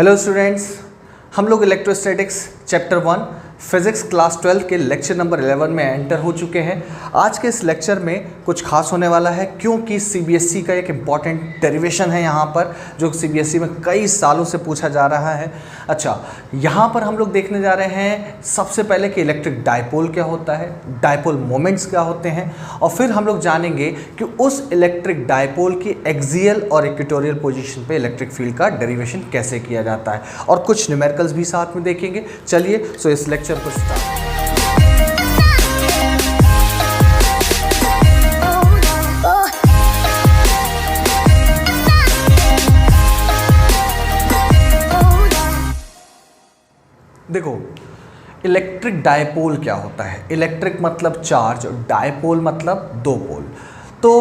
Hello students, हम लोग electrostatics chapter 1 physics class 12 के लेक्चर नंबर 11 में एंटर हो चुके हैं। आज के इस लेक्चर में कुछ खास होने वाला है क्योंकि सीबीएसई का एक इम्पॉर्टेंट डेरिवेशन है यहाँ पर जो सीबीएसई में कई सालों से पूछा जा रहा है। अच्छा, यहाँ पर हम लोग देखने जा रहे हैं सबसे पहले कि इलेक्ट्रिक डायपोल क्या होता है, डायपोल मोमेंट्स क्या होते हैं, और फिर हम लोग जानेंगे कि उस इलेक्ट्रिक डायपोल की एक्सियल और इक्वेटोरियल पोजीशन पे इलेक्ट्रिक फील्ड का डेरिवेशन कैसे किया जाता है, और कुछ न्यूमेरिकल्स भी साथ में देखेंगे। चलिए सो इस लेक्चर को स्टार्ट। देखो, इलेक्ट्रिक डायपोल क्या होता है। इलेक्ट्रिक मतलब चार्ज, डायपोल मतलब दो पोल। तो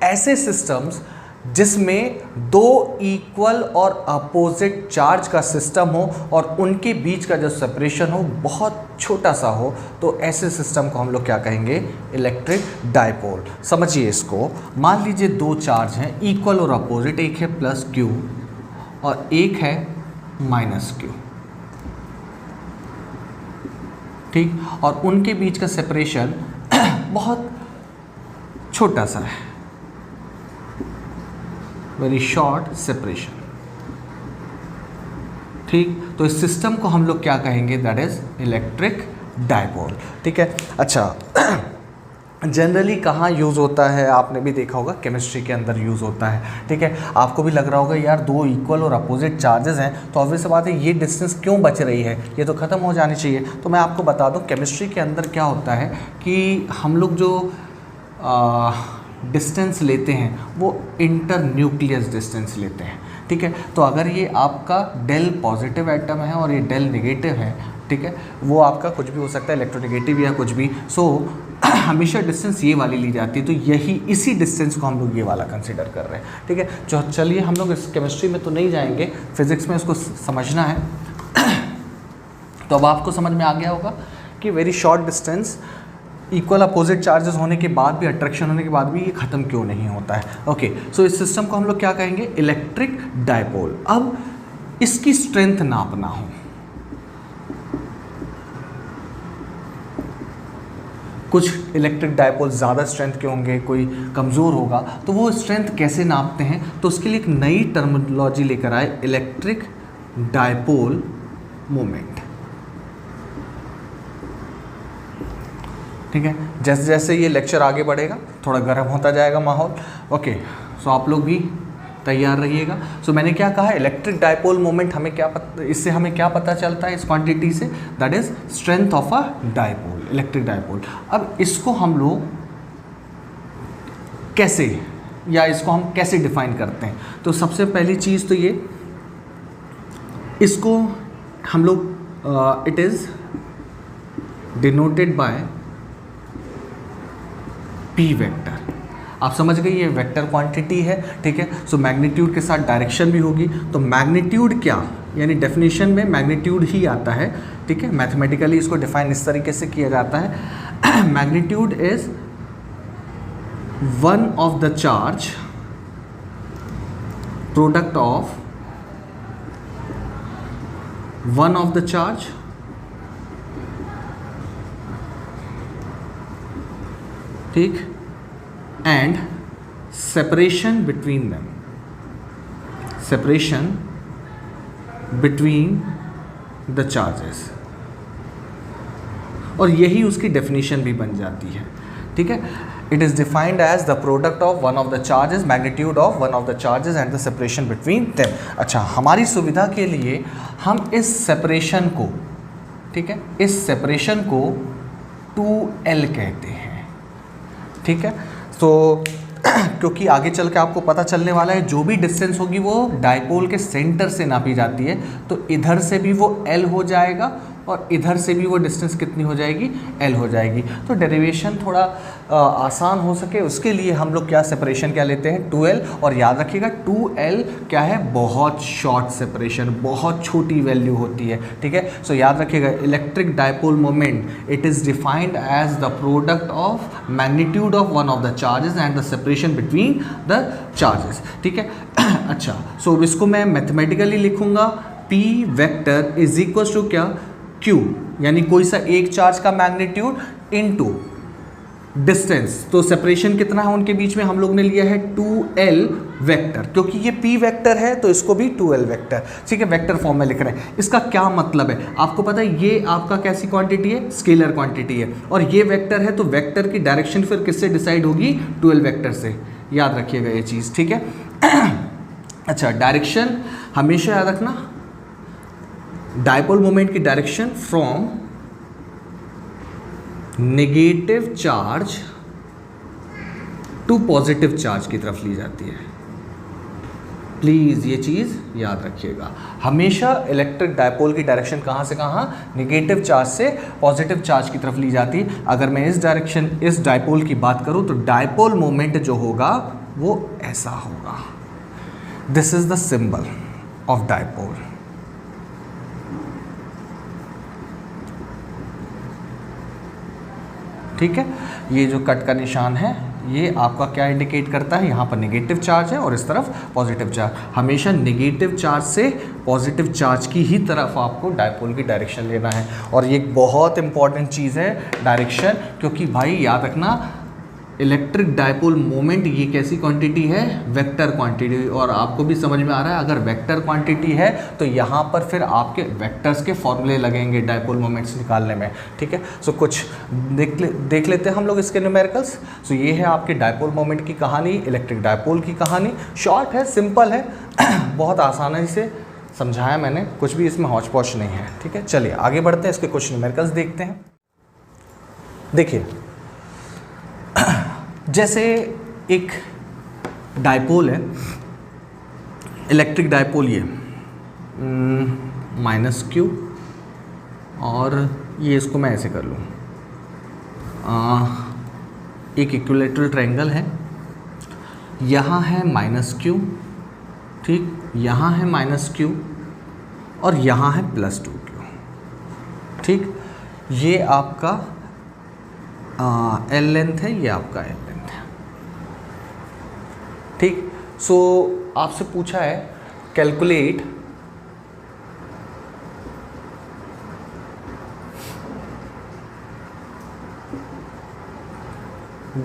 ऐसे सिस्टम्स जिसमें दो इक्वल और अपोजिट चार्ज का सिस्टम हो और उनके बीच का जो सेपरेशन हो बहुत छोटा सा हो, तो ऐसे सिस्टम को हम लोग क्या कहेंगे, इलेक्ट्रिक डायपोल। समझिए इसको, मान लीजिए दो चार्ज हैं इक्वल और अपोजिट, एक है प्लस क्यू और एक है माइनस क्यू, ठीक, और उनके बीच का सेपरेशन बहुत छोटा सा है, वेरी शॉर्ट सेपरेशन, ठीक। तो इस सिस्टम को हम लोग क्या कहेंगे, दैट इज इलेक्ट्रिक डायपोल, ठीक है। अच्छा, जनरली कहाँ यूज़ होता है, आपने भी देखा होगा केमिस्ट्री के अंदर यूज़ होता है, ठीक है। आपको भी लग रहा होगा यार दो इक्वल और अपोजिट चार्जेस हैं तो ऑब्वियस बात है ये डिस्टेंस क्यों बच रही है, ये तो ख़त्म हो जानी चाहिए। तो मैं आपको बता दूं केमिस्ट्री के अंदर क्या होता है कि हम लोग जो डिस्टेंस लेते हैं वो इंटर न्यूक्लियस डिस्टेंस लेते हैं, ठीक है। तो अगर ये आपका डेल पॉजिटिव एटम है और ये डेल नेगेटिव है, ठीक है, वो आपका कुछ भी हो सकता है, इलेक्ट्रोनेगेटिव या कुछ भी, सो हमेशा डिस्टेंस ये वाली ली जाती है। तो यही इसी डिस्टेंस को हम लोग ये वाला कंसिडर कर रहे हैं, ठीक है। चलिए हम लोग इस केमिस्ट्री में तो नहीं जाएंगे, फिजिक्स में इसको समझना है। तो अब आपको समझ में आ गया होगा कि very short distance equal opposite charges होने के बाद भी, अट्रैक्शन होने के बाद भी ये ख़त्म क्यों नहीं होता है। ओके, सो इस सिस्टम को हम लोग क्या कहेंगे, इलेक्ट्रिक डायपोल। अब इसकी स्ट्रेंथ नापना हो, कुछ इलेक्ट्रिक डायपोल ज़्यादा स्ट्रेंथ के होंगे, कोई कमज़ोर होगा, तो वो स्ट्रेंथ कैसे नापते हैं, तो उसके लिए एक नई टर्मिनोलॉजी लेकर आए, इलेक्ट्रिक डायपोल मोमेंट, ठीक है। जैसे जैसे ये लेक्चर आगे बढ़ेगा थोड़ा गर्म होता जाएगा माहौल। ओके, सो आप लोग भी तैयार रहिएगा। सो मैंने क्या कहा, इलेक्ट्रिक डायपोल मोमेंट हमें क्या इससे हमें क्या पता चलता है, इस क्वांटिटी से, that is strength of a dipole, electric dipole. अब इसको हम लोग कैसे, या इसको हम कैसे डिफाइन करते हैं, तो सबसे पहली चीज़ तो ये, इसको हम लोग it is denoted by P vector. आप समझ गए, ये वेक्टर क्वांटिटी है, ठीक है। सो मैग्नीट्यूड के साथ डायरेक्शन भी होगी, तो मैग्नीट्यूड क्या, यानी डेफिनेशन में मैग्नीट्यूड ही आता है, ठीक है। मैथमेटिकली इसको डिफाइन इस तरीके से किया जाता है, magnitude is one of the charge product of one of the charge ठीक, and separation between them, separation between the charges, और यही उसकी डेफिनेशन भी बन जाती है, ठीक है। It is defined as the product of one of the charges, magnitude of one of the charges and the separation between them. अच्छा, हमारी सुविधा के लिए हम इस सेपरेशन को, ठीक है, इस सेपरेशन को 2L कहते हैं, ठीक है। तो क्योंकि आगे चल के आपको पता चलने वाला है जो भी डिस्टेंस होगी वो डायपोल के सेंटर से नापी जाती है, तो इधर से भी वो L हो जाएगा और इधर से भी वो डिस्टेंस कितनी हो जाएगी, L हो जाएगी। तो डेरिवेशन थोड़ा आसान हो सके उसके लिए हम लोग क्या सेपरेशन क्या लेते हैं, 2L। और याद रखिएगा 2L क्या है, बहुत शॉर्ट सेपरेशन, बहुत छोटी वैल्यू होती है, ठीक है। सो याद रखिएगा, electric dipole moment it is defined as the product of magnitude of one of the charges and the separation between the charges, ठीक है। अच्छा, सो इसको मैं मैथमेटिकली लिखूंगा P vector is equal to क्या, Q, यानी कोई सा एक चार्ज का मैग्नीट्यूड इनटू डिस्टेंस। तो सेपरेशन कितना है उनके बीच में, हम लोग ने लिया है 2L वेक्टर, क्योंकि ये P वेक्टर है तो इसको भी 2L वेक्टर, ठीक है, वेक्टर फॉर्म में लिख रहे हैं। इसका क्या मतलब है आपको पता है, ये आपका कैसी क्वांटिटी है, स्केलर क्वांटिटी है, और ये वेक्टर है, तो वेक्टर की डायरेक्शन फिर किससे डिसाइड होगी, 2L वेक्टर से, याद रखिएगा ये चीज़, ठीक है। अच्छा, डायरेक्शन हमेशा याद रखना, डायपोल मोमेंट की direction from negative charge to positive charge की तरफ ली जाती है। प्लीज़ ये चीज़ याद रखिएगा, हमेशा इलेक्ट्रिक डायपोल की डायरेक्शन कहाँ से कहाँ, नेगेटिव चार्ज से पॉजिटिव चार्ज की तरफ ली जाती है। अगर मैं इस डायरेक्शन, इस डायपोल की बात करूँ तो डायपोल मोमेंट जो होगा वो ऐसा होगा। This is the symbol of dipole. ठीक है, ये जो कट का निशान है ये आपका क्या इंडिकेट करता है, यहाँ पर नेगेटिव चार्ज है और इस तरफ पॉजिटिव चार्ज। हमेशा नेगेटिव चार्ज से पॉजिटिव चार्ज की ही तरफ आपको डायपोल की डायरेक्शन लेना है। और ये एक बहुत इंपॉर्टेंट चीज़ है डायरेक्शन, क्योंकि भाई याद रखना इलेक्ट्रिक डायपोल मोमेंट ये कैसी क्वांटिटी है, वेक्टर क्वांटिटी। और आपको भी समझ में आ रहा है, अगर वेक्टर क्वांटिटी है तो यहाँ पर फिर आपके वेक्टर्स के फॉर्मूले लगेंगे डायपोल मोमेंट्स निकालने में। ठीक है, सो कुछ देख लेते हैं हम लोग इसके न्यूमेरिकल्स। सो ये है आपके डायपोल मोमेंट की कहानी, इलेक्ट्रिक डायपोल की कहानी। शॉर्ट है, सिंपल है, बहुत आसानी से समझाया मैंने, कुछ भी इसमें हौच पौच नहीं है। ठीक है, चलिए आगे बढ़ते हैं, इसके कुछ न्यूमेरिकल्स देखते हैं। देखिए, जैसे एक डायपोल है, इलेक्ट्रिक डायपोल, ये -Q, और ये इसको मैं ऐसे कर लूँ, एक इक्विलैटरल ट्रायंगल है, यहाँ है -Q, ठीक, यहाँ है -Q और यहाँ है +2Q। ठीक, ये आपका L लेंथ है, ये आपका L लेंथ है। ठीक, सो आपसे पूछा है calculate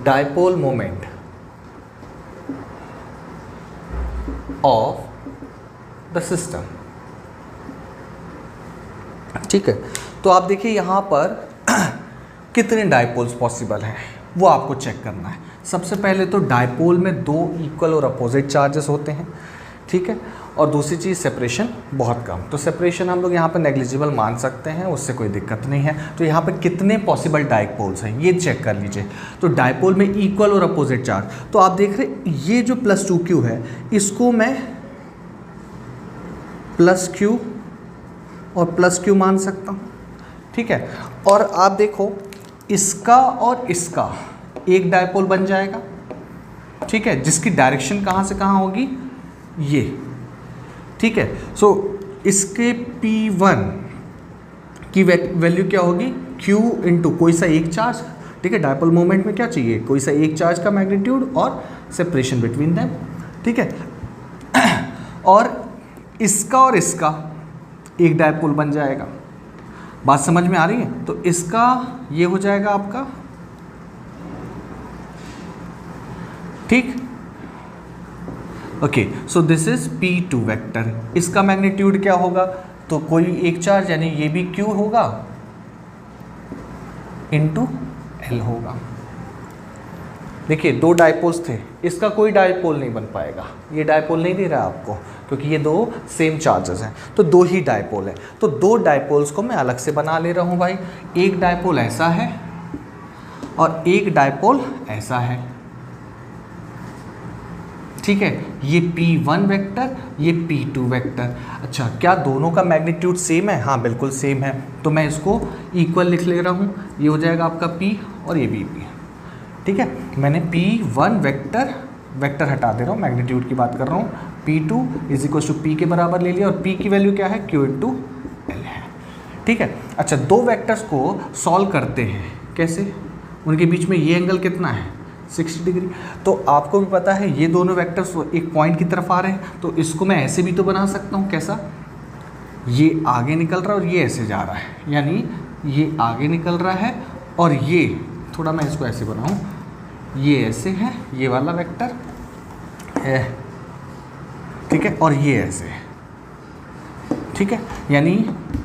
dipole moment of the system. ठीक है, तो आप देखिए यहाँ पर कितने डायपोल्स पॉसिबल हैं वो आपको चेक करना है। सबसे पहले तो डायपोल में दो इक्वल और अपोजिट चार्जेस होते हैं। ठीक है, और दूसरी चीज़ सेपरेशन बहुत कम, तो सेपरेशन हम लोग यहाँ पर नेग्लिजिबल मान सकते हैं, उससे कोई दिक्कत नहीं है। तो यहाँ पर कितने पॉसिबल डायपोल्स हैं ये चेक कर लीजिए। तो डायपोल में इक्वल और अपोजिट चार्ज, तो आप देख रहे ये जो +2Q है इसको मैं +Q और +Q मान सकता हूँ। ठीक है, और आप देखो इसका और इसका एक डायपोल बन जाएगा। ठीक है, जिसकी डायरेक्शन कहाँ से कहाँ होगी, ये। ठीक है, सो इसके P1 की वैल्यू क्या होगी, Q इंटू कोई सा एक चार्ज। ठीक है, डायपोल मोमेंट में क्या चाहिए, कोई सा एक चार्ज का मैग्नीट्यूड और सेपरेशन बिटवीन देम। ठीक है, और इसका और इसका एक डायपोल बन जाएगा। बात समझ में आ रही है, तो इसका ये हो जाएगा आपका, ठीक। Okay, so this is P2 vector. इसका मैग्नीट्यूड क्या होगा, तो कोई एक चार्ज यानी ये भी Q होगा इनटू L होगा। देखिए दो डायपोल्स थे, इसका कोई डायपोल नहीं बन पाएगा, ये डायपोल नहीं दे रहा आपको क्योंकि ये दो सेम चार्जेस हैं, तो दो ही डायपोल है। तो दो डायपोल्स को मैं अलग से बना ले रहा हूँ भाई, एक डायपोल ऐसा है और एक डायपोल ऐसा है। ठीक है, ये P1 वेक्टर, ये P2 वेक्टर। अच्छा, क्या दोनों का मैग्नीट्यूड सेम है, हाँ बिल्कुल सेम है, तो मैं इसको इक्वल लिख ले रहा हूँ। ये हो जाएगा आपका P और ये भी P। ठीक है, मैंने P1 वेक्टर हटा दे रहा हूँ, मैग्नीट्यूड की बात कर रहा हूँ। P2 is equal to P के बराबर ले लिया, और P की वैल्यू क्या है, Q इंटू L है। ठीक है, अच्छा दो वेक्टर्स को सॉल्व करते हैं कैसे, उनके बीच में ये एंगल कितना है, 60 डिग्री। तो आपको भी पता है ये दोनों वेक्टर्स एक पॉइंट की तरफ आ रहे हैं, तो इसको मैं ऐसे भी तो बना सकता हूँ, कैसा, ये आगे निकल रहा है और ये ऐसे जा रहा है, यानी ये आगे निकल रहा है और ये थोड़ा मैं इसको ऐसे बनाऊं, ये ऐसे है ये वाला वेक्टर है, ठीक है, और ये ऐसे है, ठीक है, यानी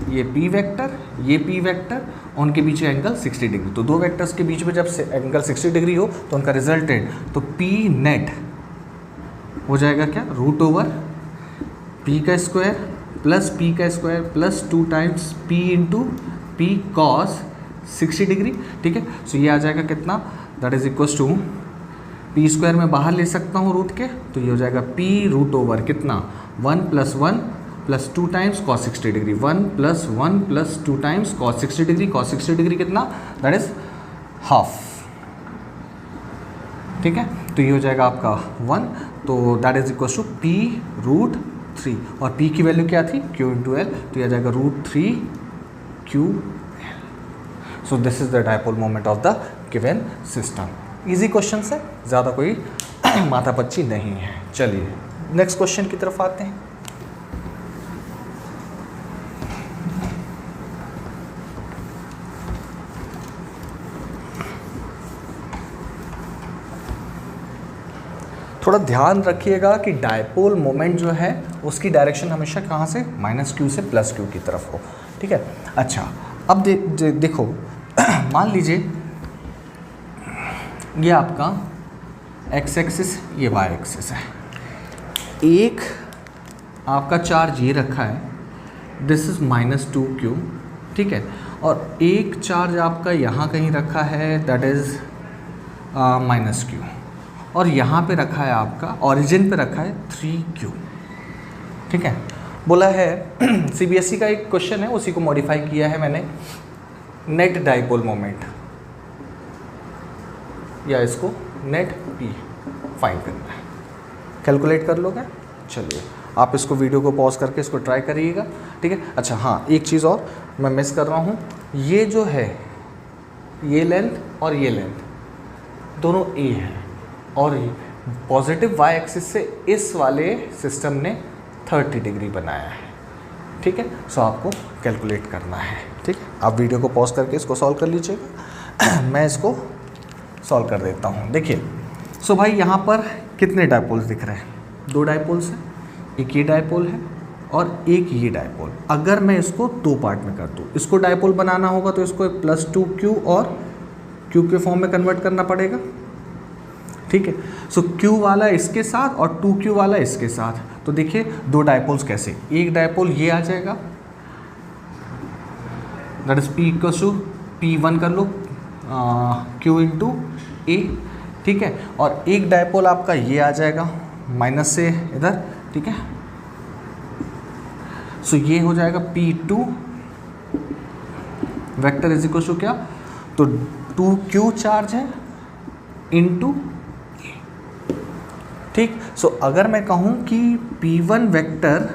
ये p वेक्टर ये p वेक्टर, उनके बीच एंगल 60 डिग्री। तो दो वेक्टर्स के बीच में जब एंगल 60 डिग्री हो तो उनका रिजल्टेंट, तो p नेट हो जाएगा क्या, रूट ओवर p का स्क्वायर प्लस p का square plus 2 times p into p cos 60 degree, ठीक है। सो ये आ जाएगा कितना, that is equals to p square में बाहर ले सकता हूँ रूट के, तो ये हो जाएगा p रूट ओवर कितना 1 plus 1 plus 2 times cos 60 degree, 1 plus 1 plus 2 times cos 60 degree, cos 60 degree कितना, दैट इज हाफ, ठीक है। तो ये हो जाएगा आपका 1, तो that is equal to p root 3, और p की वैल्यू क्या थी, q इंटू एल, तो ये आ जाएगा root 3 q L. So this is the dipole moment of the given system. Easy question है, ज़्यादा कोई माथापच्ची नहीं है। चलिए नेक्स्ट क्वेश्चन की तरफ आते हैं। थोड़ा ध्यान रखिएगा कि डायपोल मोमेंट जो है उसकी डायरेक्शन हमेशा कहाँ से, -q से +q की तरफ हो, ठीक है। अच्छा अब देखो मान लीजिए ये आपका x एक्सिस ये y एक्सिस है, एक आपका चार्ज ये रखा है, दिस इज -2q, ठीक है, और एक चार्ज आपका यहाँ कहीं रखा है, दैट इज़ -q, और यहाँ पे रखा है आपका ओरिजिन पे रखा है 3q, ठीक है। बोला है CBSE का एक क्वेश्चन है, उसी को मॉडिफाई किया है मैंने, नेट डाइपोल मोमेंट या इसको नेट p फाइंड करना है, कैलकुलेट कर लोगे। चलिए आप इसको वीडियो को पॉज करके इसको ट्राई करिएगा, ठीक है। अच्छा हाँ, एक चीज़ और मैं मिस कर रहा हूँ, ये जो है ये लेंथ और ये लेंथ दोनों a है, और पॉजिटिव y एक्सिस से इस वाले सिस्टम ने 30 डिग्री बनाया है, ठीक है। सो आपको कैलकुलेट करना है, ठीक है। आप वीडियो को पॉज करके इसको सॉल्व कर लीजिएगा, मैं इसको सॉल्व कर देता हूँ। देखिए सो भाई यहाँ पर कितने डायपोल्स दिख रहे हैं, 2 डायपोल्स हैं, एक ये डायपोल है और एक ये डायपोल। अगर मैं इसको 2 पार्ट में कर दूँ, इसको डायपोल बनाना होगा तो इसको +2q और q के फॉर्म में कन्वर्ट करना पड़ेगा, ठीक है। सो q वाला इसके साथ और 2q वाला इसके साथ, तो देखिए 2 डायपोल्स कैसे, एक डायपोल ये आ जाएगा, that is p equals to p1 कर लो q इंटू a, ठीक है, और एक डायपोल आपका ये आ जाएगा माइनस से इधर, ठीक है। सो ये हो जाएगा p2 vector is equal to क्या, तो 2q चार्ज है इंटू, ठीक। सो अगर मैं कहूँ कि p1 वेक्टर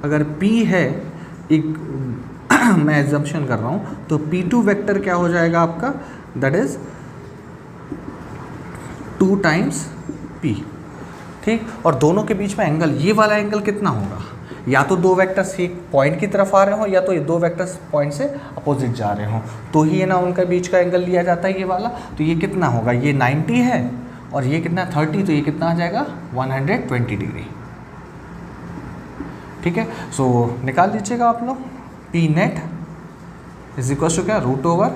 अगर p है, एक मैं एग्जम्पशन कर रहा हूँ, तो p2 वेक्टर क्या हो जाएगा आपका, दैट इज 2 टाइम्स p, ठीक। और दोनों के बीच में एंगल, ये वाला एंगल कितना होगा, या तो 2 वेक्टर्स एक पॉइंट की तरफ आ रहे हो या तो ये 2 वेक्टर्स पॉइंट से अपोजिट जा रहे हो, तो ही ना उनका बीच का एंगल लिया जाता है ये वाला। तो ये कितना होगा, ये 90 है और ये कितना 30, तो ये कितना आ जाएगा 120 डिग्री, ठीक है। सो निकाल लीजिएगा आप लोग, p net is equal to क्या, रूट ओवर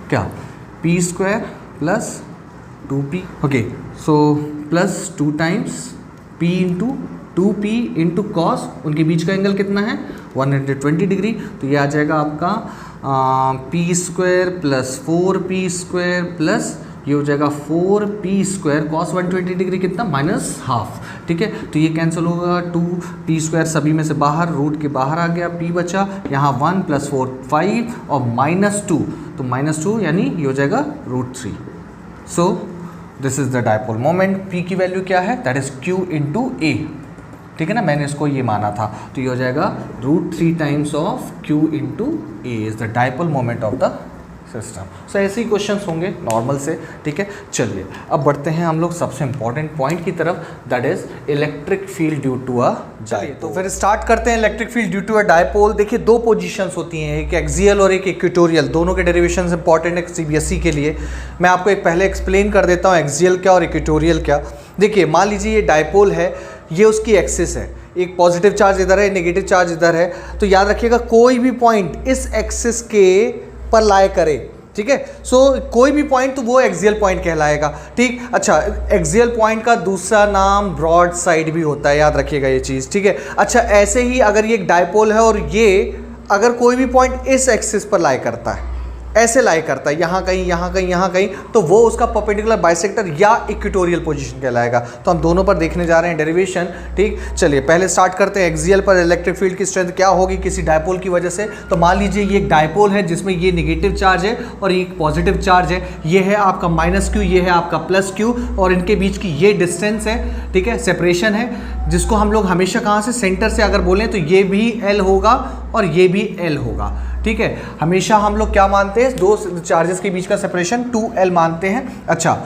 क्या p square plus 2p, okay. So plus 2 times p into 2p into cos, उनके बीच का एंगल कितना है 120 डिग्री, तो ये आ जाएगा आपका p square plus 4p square plus ये हो जाएगा 4p स्क्वायर कॉस 120 डिग्री कितना -हाफ, ठीक है। तो ये कैंसिल होगा, 2p स्क्वायर सभी में से बाहर, रूट के बाहर आ गया, p बचा, यहाँ 1 + 4 5 और -2, तो -2 यानी ये हो जाएगा √3। सो this is the dipole moment, p की वैल्यू क्या है, that is q into a, ठीक है ना, मैंने इसको ये माना था, तो ये हो जाएगा √3 times of q into a is the dipole moment of the system. So ऐसे ही क्वेश्चंस होंगे नॉर्मल से, ठीक है। चलिए अब बढ़ते हैं हम लोग सबसे इंपॉर्टेंट पॉइंट की तरफ, that is electric field due to a dipole. तो फिर स्टार्ट करते हैं electric field due to a dipole. देखिए दो पोजीशंस होती हैं, एक एक्सियल और एक इक्वेटोरियल, दोनों के डेरिवेशंस इंपॉर्टेंट है सीबीएसई के लिए। मैं आपको एक पहले एक्सप्लेन कर देता हूँ एक्सियल क्या और इक्वेटोरियल क्या। देखिए मान लीजिए ये डायपोल है, ये उसकी एक्सिस है, एक पॉजिटिव चार्ज इधर है, नेगेटिव चार्ज इधर है। तो याद रखिएगा कोई भी पॉइंट इस एक्सिस के पर लाई करे, ठीक है। सो कोई भी पॉइंट तो वो एक्सियल पॉइंट कहलाएगा, ठीक। अच्छा, एक्सियल पॉइंट का दूसरा नाम ब्रॉड साइड भी होता है, याद रखिएगा ये चीज़, ठीक है। अच्छा, ऐसे ही अगर ये एक डायपोल है और ये अगर कोई भी पॉइंट इस एक्सिस पर लाई करता है, ऐसे लाई करता है, यहाँ कहीं यहाँ कहीं यहाँ कहीं, तो वो उसका परपेंडिकुलर बाइसेक्टर या इक्वेटोरियल पोजीशन कहलाएगा। तो हम दोनों पर देखने जा रहे हैं डेरिवेशन, ठीक। चलिए पहले स्टार्ट करते हैं। एक्सियल पर इलेक्ट्रिक फील्ड की स्ट्रेंथ क्या होगी किसी डायपोल की वजह से। तो मान लीजिए ये एक डायपोल है जिसमें ये नेगेटिव चार्ज है और ये एक पॉजिटिव चार्ज है। ये है आपका -q, ये है आपका +q, और इनके बीच की ये डिस्टेंस है, ठीक है, सेपरेशन है, जिसको हम लोग हमेशा कहाँ से, सेंटर से अगर बोलें तो ये भी L होगा और ये भी L होगा, ठीक है। हमेशा हम लोग क्या मानते हैं, दो चार्जेस के बीच का सेपरेशन 2L मानते हैं। अच्छा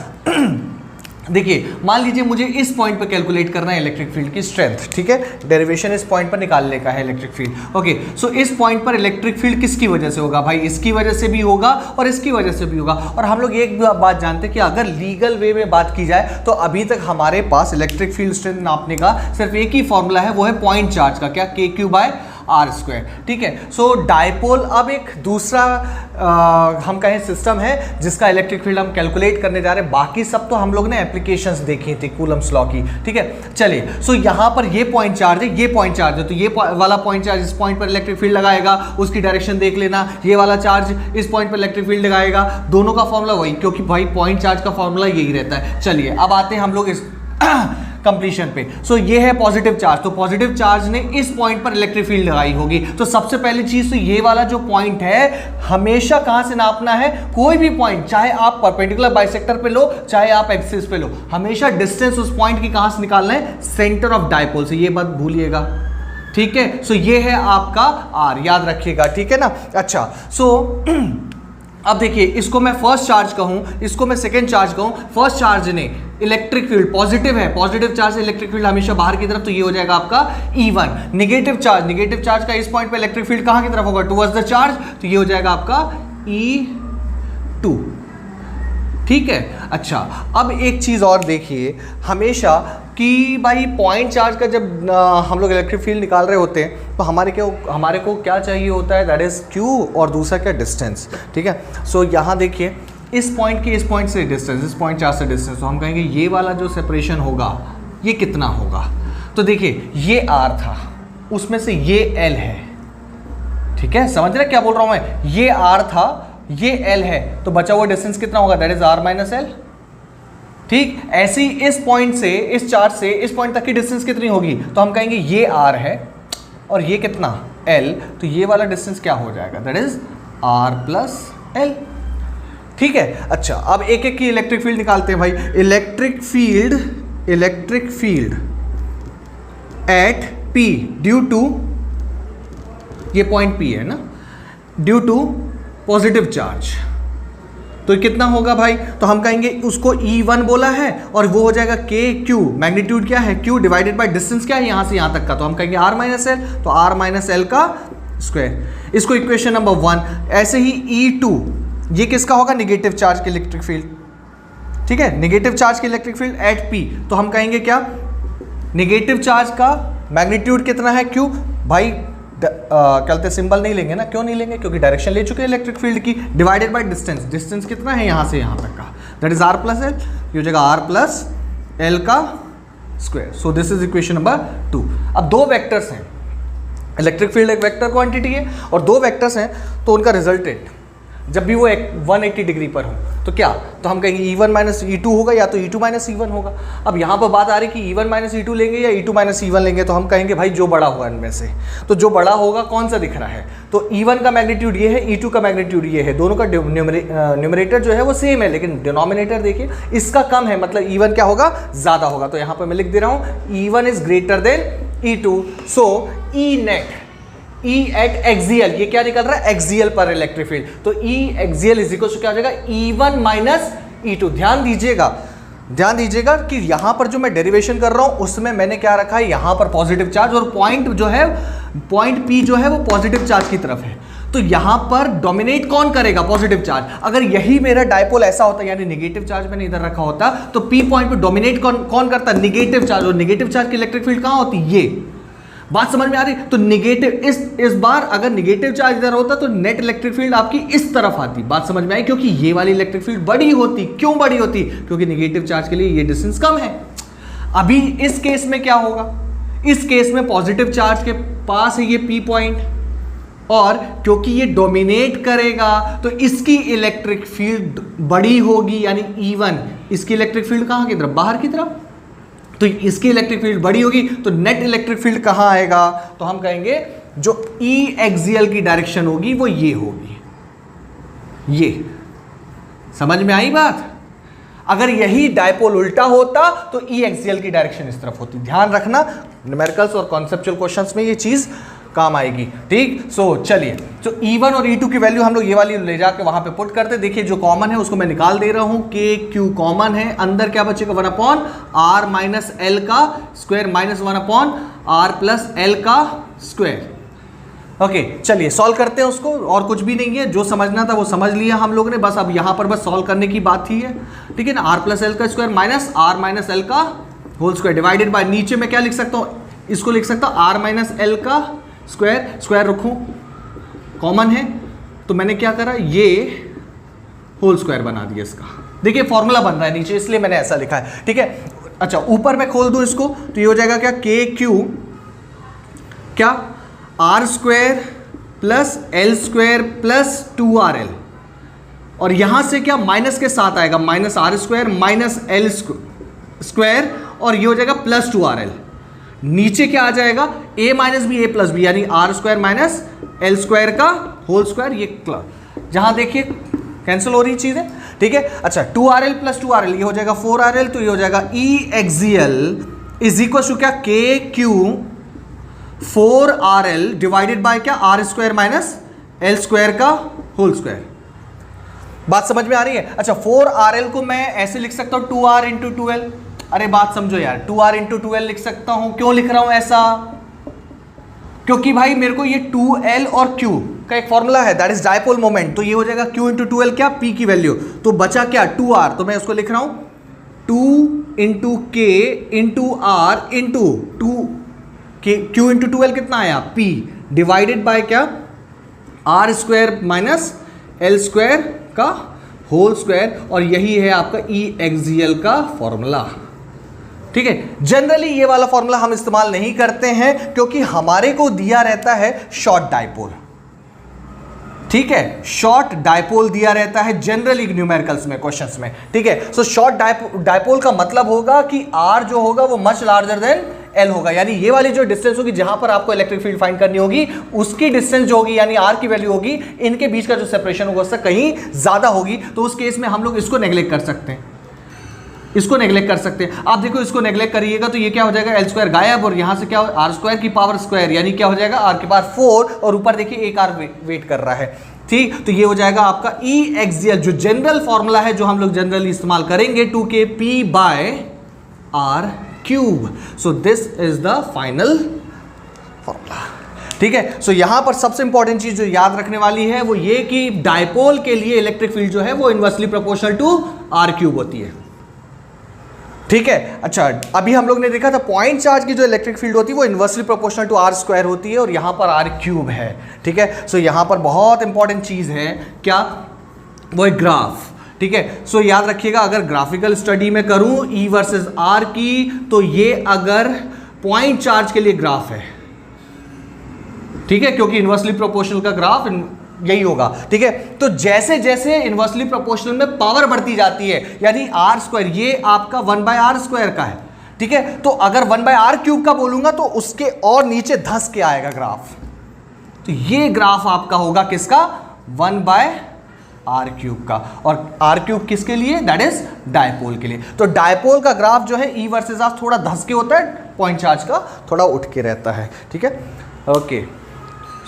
देखिए मान लीजिए मुझे इस पॉइंट पर कैलकुलेट करना है इलेक्ट्रिक फील्ड की स्ट्रेंथ, ठीक है। डेरिवेशन इस पॉइंट पर निकालने का है इलेक्ट्रिक फील्ड, ओके। सो इस पॉइंट पर इलेक्ट्रिक फील्ड किसकी वजह से होगा भाई, इसकी वजह से भी होगा और इसकी वजह से भी होगा। और हम लोग एक बात जानते हैं कि अगर लीगल वे में बात की जाए तो अभी तक हमारे पास इलेक्ट्रिक फील्ड स्ट्रेंथ नापने का सिर्फ एक ही फॉर्मूला है, वो है पॉइंट चार्ज का, क्या, KQ/R², ठीक है। सो डायपोल अब एक दूसरा हम कहें सिस्टम है जिसका इलेक्ट्रिक फील्ड हम कैलकुलेट करने जा रहे हैं। बाकी सब तो हम लोग ने एप्लीकेशंस देखी थी कूलम्स लॉ की, ठीक है। चलिए सो यहाँ पर ये पॉइंट चार्ज है, ये पॉइंट चार्ज है, तो ये वाला पॉइंट चार्ज इस पॉइंट पर इलेक्ट्रिक फील्ड लगाएगा, उसकी डायरेक्शन देख लेना। ये वाला चार्ज इस पॉइंट पर इलेक्ट्रिक फील्ड लगाएगा, दोनों का फॉर्मूला वही, क्योंकि भाई पॉइंट चार्ज का फॉर्मूला यही रहता है। चलिए अब आते हैं हम लोग इस कंप्लीशन पे। सो ये है पॉजिटिव चार्ज, तो पॉजिटिव चार्ज ने इस पॉइंट पर इलेक्ट्रिक फील्ड लगाई होगी। तो सबसे पहली चीज तो ये वाला जो पॉइंट है हमेशा कहां से नापना है, कोई भी पॉइंट, चाहे आप परपेंडिकुलर बाइसेक्टर पे लो चाहे आप एक्सिस पे लो, हमेशा डिस्टेंस उस पॉइंट की कहां से निकालना है, सेंटर ऑफ डायपोल से। ये बात भूलिएगा, ठीक है। सो ये है आपका R, याद रखिएगा, ठीक है ना। अच्छा सो अब देखिए इसको मैं फर्स्ट चार्ज कहूँ, इसको मैं सेकेंड चार्ज कहूँ। फर्स्ट चार्ज ने इलेक्ट्रिक फील्ड पॉजिटिव है, पॉजिटिव चार्ज से इलेक्ट्रिक फील्ड हमेशा बाहर की तरफ, तो ये हो जाएगा आपका E1। नेगेटिव चार्ज का इस पॉइंट पे इलेक्ट्रिक फील्ड कहाँ की तरफ होगा, टुवर्ड्स द चार्ज, तो ये हो जाएगा आपका E2, ठीक है। अच्छा अब एक चीज़ और देखिए हमेशा कि भाई पॉइंट चार्ज का जब हम लोग इलेक्ट्रिक फील्ड निकाल रहे होते हैं तो हमारे को क्या चाहिए होता है, दैट इज़ Q, और दूसरा क्या, डिस्टेंस, ठीक है। सो यहाँ देखिए इस पॉइंट की इस पॉइंट से डिस्टेंस, इस पॉइंट चार्ज से डिस्टेंस, तो हम कहेंगे ये वाला जो सेपरेशन होगा ये कितना होगा। तो देखिए ये R था, उसमें से ये L है, ठीक है, समझ रहे क्या बोल रहा हूँ मैं, ये R था, ये L है, तो बचा हुआ डिस्टेंस कितना होगा, दैट इज R-L, ठीक। ऐसे ही इस पॉइंट से, इस चार्ज से इस पॉइंट तक की डिस्टेंस कितनी होगी, तो हम कहेंगे ये R है और ये कितना L, तो ये वाला डिस्टेंस क्या हो जाएगा, दैट इज R+L, ठीक है। अच्छा अब एक एक की इलेक्ट्रिक फील्ड निकालते हैं भाई। Electric field at P due to, ये पॉइंट P है ना, ड्यू टू पॉजिटिव चार्ज, तो कितना होगा भाई, तो हम कहेंगे उसको E1 बोला है और वो हो जाएगा KQ, मैग्नीट्यूड क्या है Q डिवाइडेड बाय डिस्टेंस क्या है यहाँ से यहाँ तक का, तो हम कहेंगे R-L, तो R-L का स्क्वायर। इसको इक्वेशन नंबर 1। ऐसे ही E2, ये किसका होगा, नेगेटिव चार्ज के इलेक्ट्रिक फील्ड, ठीक है, नेगेटिव चार्ज के इलेक्ट्रिक फील्ड एट P, तो हम कहेंगे क्या, नेगेटिव चार्ज का मैग्नीट्यूड कितना है Q, भाई कहते सिंबल नहीं लेंगे ना, क्यों नहीं लेंगे, क्योंकि डायरेक्शन ले चुके हैं इलेक्ट्रिक फील्ड की, डिवाइडेड बाय डिस्टेंस, डिस्टेंस कितना है यहाँ से यहाँ तक का, दैट इज R+L, ये हो जाएगा R+L का square. So this is equation number 2। अब दो वेक्टर्स हैं, इलेक्ट्रिक फील्ड एक वेक्टर क्वांटिटी है और दो वेक्टर्स हैं, तो उनका रिजल्टेंट जब भी वो 180 डिग्री पर हो तो क्या, तो हम कहेंगे E1 - E2 होगा या तो E2 - E1 होगा। अब यहाँ पर बात आ रही कि E1 - E2 लेंगे या E2 - E1 लेंगे, तो हम कहेंगे भाई जो बड़ा हुआ इनमें से, तो जो बड़ा होगा कौन सा दिख रहा है, तो E1 का मैग्नीट्यूड ये है, E2 का मैग्नीट्यूड ये है, दोनों का न्यूमरेटर जो है वो सेम है, लेकिन डिनोमिनेटर देखिए इसका कम है, मतलब E1 क्या होगा, ज़्यादा होगा। तो यहाँ पर मैं लिख दे रहा हूँ E1 is greater than E2, so E net E at axial, ये क्या निकल रहा है, एक्सियल पर इलेक्ट्रिक फील्ड, तो E axial is equal to क्या हो जाएगा, E1 माइनस E2। ध्यान दीजिएगा कि यहां पर जो मैं डेरिवेशन कर रहा हूं उसमें मैंने क्या रखा है, यहां पर पॉजिटिव चार्ज, और पॉइंट जो है, पॉइंट P जो है वो पॉजिटिव चार्ज की तरफ है, तो यहां पर डोमिनेट कौन करेगा, पॉजिटिव चार्ज। अगर यही मेरा डायपोल ऐसा होता, यानी नेगेटिव चार्ज मैंने इधर रखा होता, तो P पॉइंट पे डोमिनेट कौन करता, नेगेटिव चार्ज, और नेगेटिव चार्ज की इलेक्ट्रिक फील्ड कहां होती, ये बात समझ में आ रही। तो नेगेटिव इस बार अगर नेगेटिव चार्ज इधर होता तो नेट इलेक्ट्रिक फील्ड आपकी इस तरफ आती, बात समझ में आई, क्योंकि ये वाली इलेक्ट्रिक फील्ड बड़ी होती। क्यों बड़ी होती, क्योंकि नेगेटिव चार्ज के लिए ये डिस्टेंस कम है। अभी इस केस में क्या होगा, इस केस में पॉजिटिव चार्ज के पास है ये P पॉइंट, और क्योंकि ये डोमिनेट करेगा तो इसकी इलेक्ट्रिक फील्ड बड़ी होगी, यानी E1, इसकी इलेक्ट्रिक फील्ड कहां की तरफ, बाहर की तरफ, तो इसकी इलेक्ट्रिक फील्ड बड़ी होगी, तो नेट इलेक्ट्रिक फील्ड कहां आएगा, तो हम कहेंगे जो E एक्सियल की डायरेक्शन होगी वो ये होगी। ये समझ में आई बात। अगर यही डायपोल उल्टा होता तो E एक्सियल की डायरेक्शन इस तरफ होती। ध्यान रखना, न्यूमेरिकल्स और कॉन्सेप्चुअल क्वेश्चंस में ये चीज काम आएगी, ठीक। सो चलिए, तो E1 और E2 की वैल्यू हम लोग ये वाली ले जाके वहां पे पुट करते। देखिए जो कॉमन है उसको मैं निकाल दे रहा हूं, KQ कॉमन है, अंदर क्या बचेगा, 1/r माइनस एल का square minus 1/r plus L का स्क्वायर। ओके चलिए सॉल्व करते हैं उसको, और कुछ भी नहीं है, जो समझना था वो समझ लिया हम लोग ने, बस अब यहां पर बस सॉल्व करने की बात ही है, ठीक है ना। r प्लस एल का square minus r minus L का होल स्क्वायर डिवाइडेड बाय, नीचे में क्या लिख सकता हूं, इसको लिख सकता हूं r माइनस एल का स्क्वायर रखूं, कॉमन है, तो मैंने क्या करा, ये होल स्क्वायर बना दिया इसका। देखिए फॉर्मूला बन रहा है नीचे, इसलिए मैंने ऐसा लिखा है, ठीक है। अच्छा ऊपर मैं खोल दूं इसको, तो ये हो जाएगा क्या, KQ क्या r square plus L square plus 2RL, और यहां से क्या माइनस के साथ आएगा, minus r square minus L square, और ये हो जाएगा प्लस 2RL। नीचे क्या आ जाएगा, a minus B A plus B, यानी r square minus L square का होल स्क्वायर, ये जहां देखिए कैंसिल हो रही चीजें, ठीक है। अच्छा 2RL प्लस 2RL, ये हो जाएगा 4RL, तो ये हो जाएगा E axial is equal to क्या, KQ 4RL डिवाइडेड बाय क्या, r square minus L square का होल स्क्वायर। बात समझ में आ रही है। अच्छा 4RL को मैं ऐसे लिख सकता हूं 2r इंटू 2l, अरे बात समझो यार, 2r इंटू 2l लिख सकता हूं। क्यों लिख रहा हूं ऐसा, क्योंकि भाई मेरे को ये 2l और q का एक फॉर्मूला है, दैट इज डायपोल मोमेंट, तो ये हो जाएगा q इंटू 2l क्या, p की वैल्यू, तो बचा क्या 2r, तो मैं उसको लिख रहा हूं 2 into k into r into 2 q into 2l कितना आया, p डिवाइडेड बाय क्या, r square minus L square का होल स्क्वायर, और यही है आपका E एक्सियल का फॉर्मूला, ठीक है। जनरली ये वाला फॉर्मूला हम इस्तेमाल नहीं करते हैं, क्योंकि हमारे को दिया रहता है शॉर्ट डायपोल, ठीक है, शॉर्ट डायपोल दिया रहता है जनरली न्यूमेरिकल्स में, क्वेश्चंस में, ठीक है। सो शॉर्ट डायपोल का मतलब होगा कि R जो होगा वो मच लार्जर देन L होगा, यानी ये वाली जो डिस्टेंस होगी जहां पर आपको इलेक्ट्रिक फील्ड फाइंड करनी होगी, उसकी डिस्टेंस जो होगी यानी R की वैल्यू होगी, इनके बीच का जो सेपरेशन होगा उससे कहीं ज्यादा होगी, तो उस केस में हम लोग इसको नेग्लेक्ट कर सकते हैं, इसको नेग्लेक्ट कर सकते हैं। आप देखो इसको नेग्लेक्ट करिएगा तो ये क्या हो जाएगा, एल स्क्वायर गायब, और यहां से क्या आर स्क्वायर की पावर स्क्वायर, यानी क्या हो जाएगा आर की पावर 4, और ऊपर देखिए एक आर वेट कर रहा है, ठीक। तो ये हो जाएगा आपका E एक्सियल, जो जनरल फॉर्मूला है जो हम लोग जनरली इस्तेमाल करेंगे, 2kp by r cube. So this is the final formula, ठीक है। सो यहां पर सबसे इंपॉर्टेंट चीज जो याद रखने वाली है वो ये कि डायपोल के लिए इलेक्ट्रिक फील्ड जो है वो inversely proportional to r cube होती है, ठीक है। अच्छा अभी हम लोग ने देखा था पॉइंट चार्ज की जो इलेक्ट्रिक फील्ड होती है वो inversely proportional to r square होती है, और यहां पर r क्यूब है, ठीक है। सो यहां पर बहुत इंपॉर्टेंट चीज है क्या, वो एक ग्राफ, ठीक है। सो याद रखिएगा, अगर ग्राफिकल स्टडी में करूं E वर्सेस R की, तो ये अगर पॉइंट चार्ज के लिए ग्राफ है, ठीक है, क्योंकि इनवर्सली प्रोपोर्शनल का ग्राफ यही होगा, ठीक है। तो जैसे जैसे इनवर्सली प्रोपोर्शनल में पावर बढ़ती जाती है, यानी r स्क्वायर ये आपका 1/r स्क्वायर का है, ठीक है, तो अगर 1/r क्यूब का बोलूंगा तो उसके और नीचे धस के आएगा ग्राफ, तो ये ग्राफ आपका होगा किसका, 1/r क्यूब का, और r क्यूब किसके लिए, दैट इज डायपोल के लिए। तो डायपोल का ग्राफ जो है E वर्सेस R थोड़ा धस के होता है, पॉइंट चार्ज का थोड़ा उठ के रहता है, ठीक है। ओके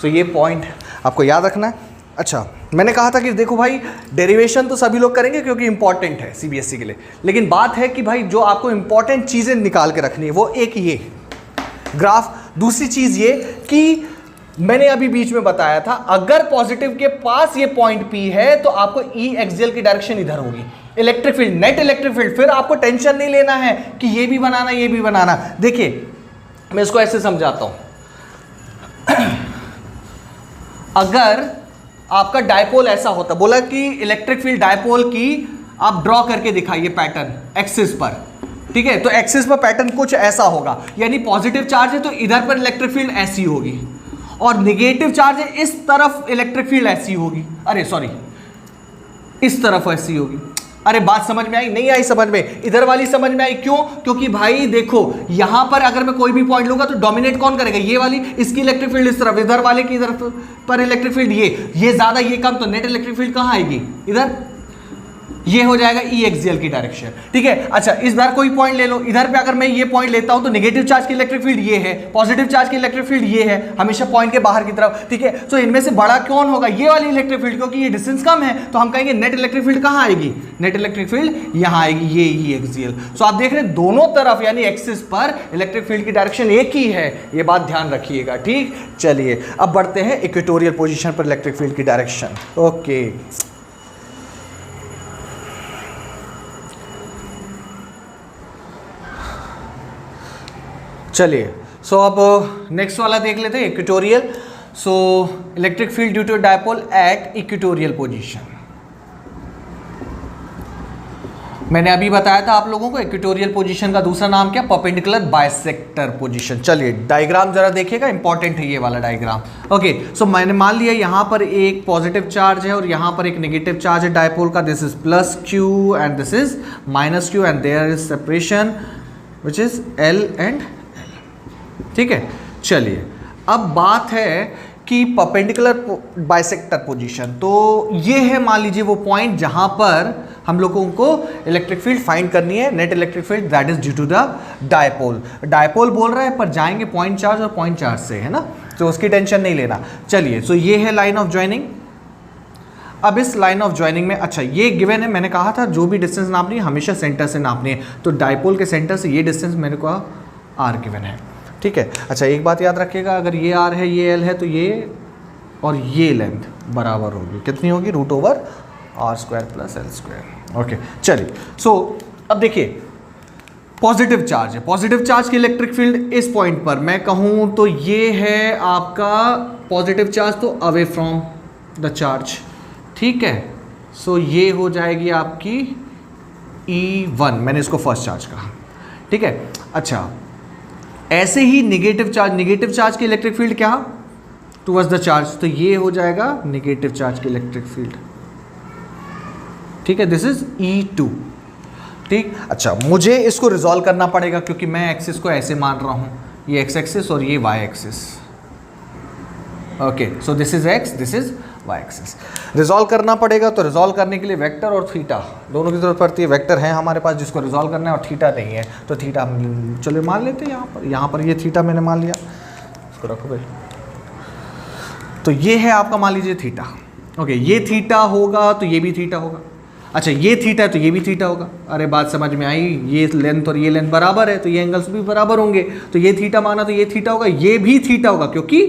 सो ये पॉइंट आपको याद रखना है। अच्छा, मैंने कहा था कि देखो भाई डेरिवेशन तो सभी लोग करेंगे क्योंकि इंपॉर्टेंट है सीबीएसई के लिए, लेकिन बात है कि भाई जो आपको इंपॉर्टेंट चीज़ें निकाल के रखनी है वो एक ये ग्राफ, दूसरी चीज़ ये कि मैंने अभी बीच में बताया था अगर पॉजिटिव के पास ये पॉइंट P है तो आपको ई एक्सियल की डायरेक्शन इधर होगी, electric field, net electric field. फिर आपको टेंशन नहीं लेना है कि ये भी बनाना ये भी बनाना। देखिए मैं इसको ऐसे समझाता हूं अगर आपका डायपोल ऐसा होता, बोला कि इलेक्ट्रिक फील्ड डायपोल की आप ड्रॉ करके दिखाइए पैटर्न एक्सिस पर, ठीक है, तो एक्सिस पर पैटर्न कुछ ऐसा होगा, यानी पॉजिटिव चार्ज है तो इधर पर इलेक्ट्रिक फील्ड ऐसी होगी और निगेटिव चार्ज है इस तरफ इलेक्ट्रिक फील्ड ऐसी होगी, अरे सॉरी इस तरफ ऐसी होगी। अरे बात समझ में आई? नहीं आई समझ में? इधर वाली समझ में आई? क्यों? क्योंकि भाई देखो यहां पर अगर मैं कोई भी पॉइंट लूंगा तो डोमिनेट कौन करेगा? ये वाली, इसकी इलेक्ट्रिक फील्ड इस तरफ, इधर वाले की इधर पर इलेक्ट्रिक फील्ड ये ज्यादा ये कम, तो नेट इलेक्ट्रिक फील्ड कहां आएगी? इधर, ये हो जाएगा ई एक्सियल की डायरेक्शन, ठीक है। अच्छा इस बार कोई पॉइंट ले लो, इधर पे अगर मैं ये पॉइंट लेता हूं तो नेगेटिव चार्ज की इलेक्ट्रिक फील्ड ये है, पॉजिटिव चार्ज की इलेक्ट्रिक फील्ड ये है, हमेशा पॉइंट के बाहर की तरफ, ठीक है। तो इनमें से बड़ा कौन होगा? ये वाली इलेक्ट्रिक फील्ड, क्योंकि ये डिस्टेंस कम है तो हम कहेंगे नेट इलेक्ट्रिक फील्ड कहां आएगी? नेट इलेक्ट्रिक फील्ड यहां आएगी, ये ई एक्सियल। सो आप देख रहे हैं दोनों तरफ यानी एक्सिस पर इलेक्ट्रिक फील्ड की डायरेक्शन एक ही है, ये बात ध्यान रखिएगा, ठीक। चलिए अब बढ़ते हैं इक्वेटोरियल पोजीशन पर इलेक्ट्रिक फील्ड की डायरेक्शन। ओके चलिए, सो अब नेक्स्ट वाला देख लेते हैं equatorial. So electric field due to dipole at equatorial position. मैंने अभी बताया था आप लोगों को इक्वेटोरियल पोजीशन का दूसरा नाम क्या? Perpendicular bisector position. चलिए डायग्राम जरा देखिएगा, इंपॉर्टेंट है ये वाला डायग्राम। ओके सो मैंने मान लिया यहाँ पर एक पॉजिटिव चार्ज है और यहाँ पर एक नेगेटिव चार्ज है डायपोल का, this is plus Q and this is minus Q and there is separation which is L and, ठीक है। चलिए अब बात है कि परपेंडिकुलर बाइसेक्टर पोजीशन, तो ये है मान लीजिए वो पॉइंट जहां पर हम लोगों को इलेक्ट्रिक फील्ड फाइंड करनी है, net electric field that is due to the dipole. Dipole बोल रहा है पर जाएंगे पॉइंट चार्ज और पॉइंट चार्ज से, है ना, तो उसकी टेंशन नहीं लेना। चलिए सो ये है लाइन ऑफ ज्वाइनिंग। अब इस लाइन ऑफ ज्वाइनिंग में, अच्छा ये गिवन है, मैंने कहा था जो भी डिस्टेंस नापनी है हमेशा सेंटर से नापनी है, तो डायपोल के सेंटर से ये डिस्टेंस मेरे को आर गिवन है, ठीक है। अच्छा एक बात याद रखिएगा, अगर ये आर है ये एल है तो ये और ये लेंथ बराबर होगी, कितनी होगी? Root over R square plus L square. Okay चलिए सो अब देखिए पॉजिटिव चार्ज है, पॉजिटिव चार्ज की इलेक्ट्रिक फील्ड इस पॉइंट पर मैं कहूँ तो ये है आपका पॉजिटिव चार्ज, तो अवे फ्रॉम द चार्ज, ठीक है। सो ये हो जाएगी आपकी E1, मैंने इसको फर्स्ट चार्ज कहा, ठीक है। अच्छा ऐसे ही नेगेटिव चार्ज की इलेक्ट्रिक फील्ड क्या? टुवर्ड्स द चार्ज, तो ये हो जाएगा नेगेटिव चार्ज की इलेक्ट्रिक फील्ड, ठीक है। दिस इज E2, ठीक। अच्छा मुझे इसको रिजॉल्व करना पड़ेगा क्योंकि मैं एक्सिस को ऐसे मान रहा हूं, ये एक्स एक्सिस और ये Y axis. Okay so this is X, this is Y axis. Resolve करना पड़ेगा, तो रिजॉल्व करने के लिए वेक्टर और थीटा दोनों की जरूरत पड़ती है। वेक्टर है हमारे पास जिसको रिजॉल्व करना है और थीटा नहीं है, तो थीटा चलो मान लेते हैं यहाँ पर ये थीटा मैंने मान लिया, इसको रखो भाई। तो ये है आपका मान लीजिए थीटा, ओके ये थीटा होगा तो ये भी थीटा होगा। अच्छा ये थीटा है तो ये भी थीटा होगा। अरे बात समझ में आई? ये लेंथ और ये लेंथ बराबर है तो ये एंगल्स भी बराबर होंगे, तो ये थीटा माना तो ये थीटा होगा, ये भी थीटा होगा क्योंकि,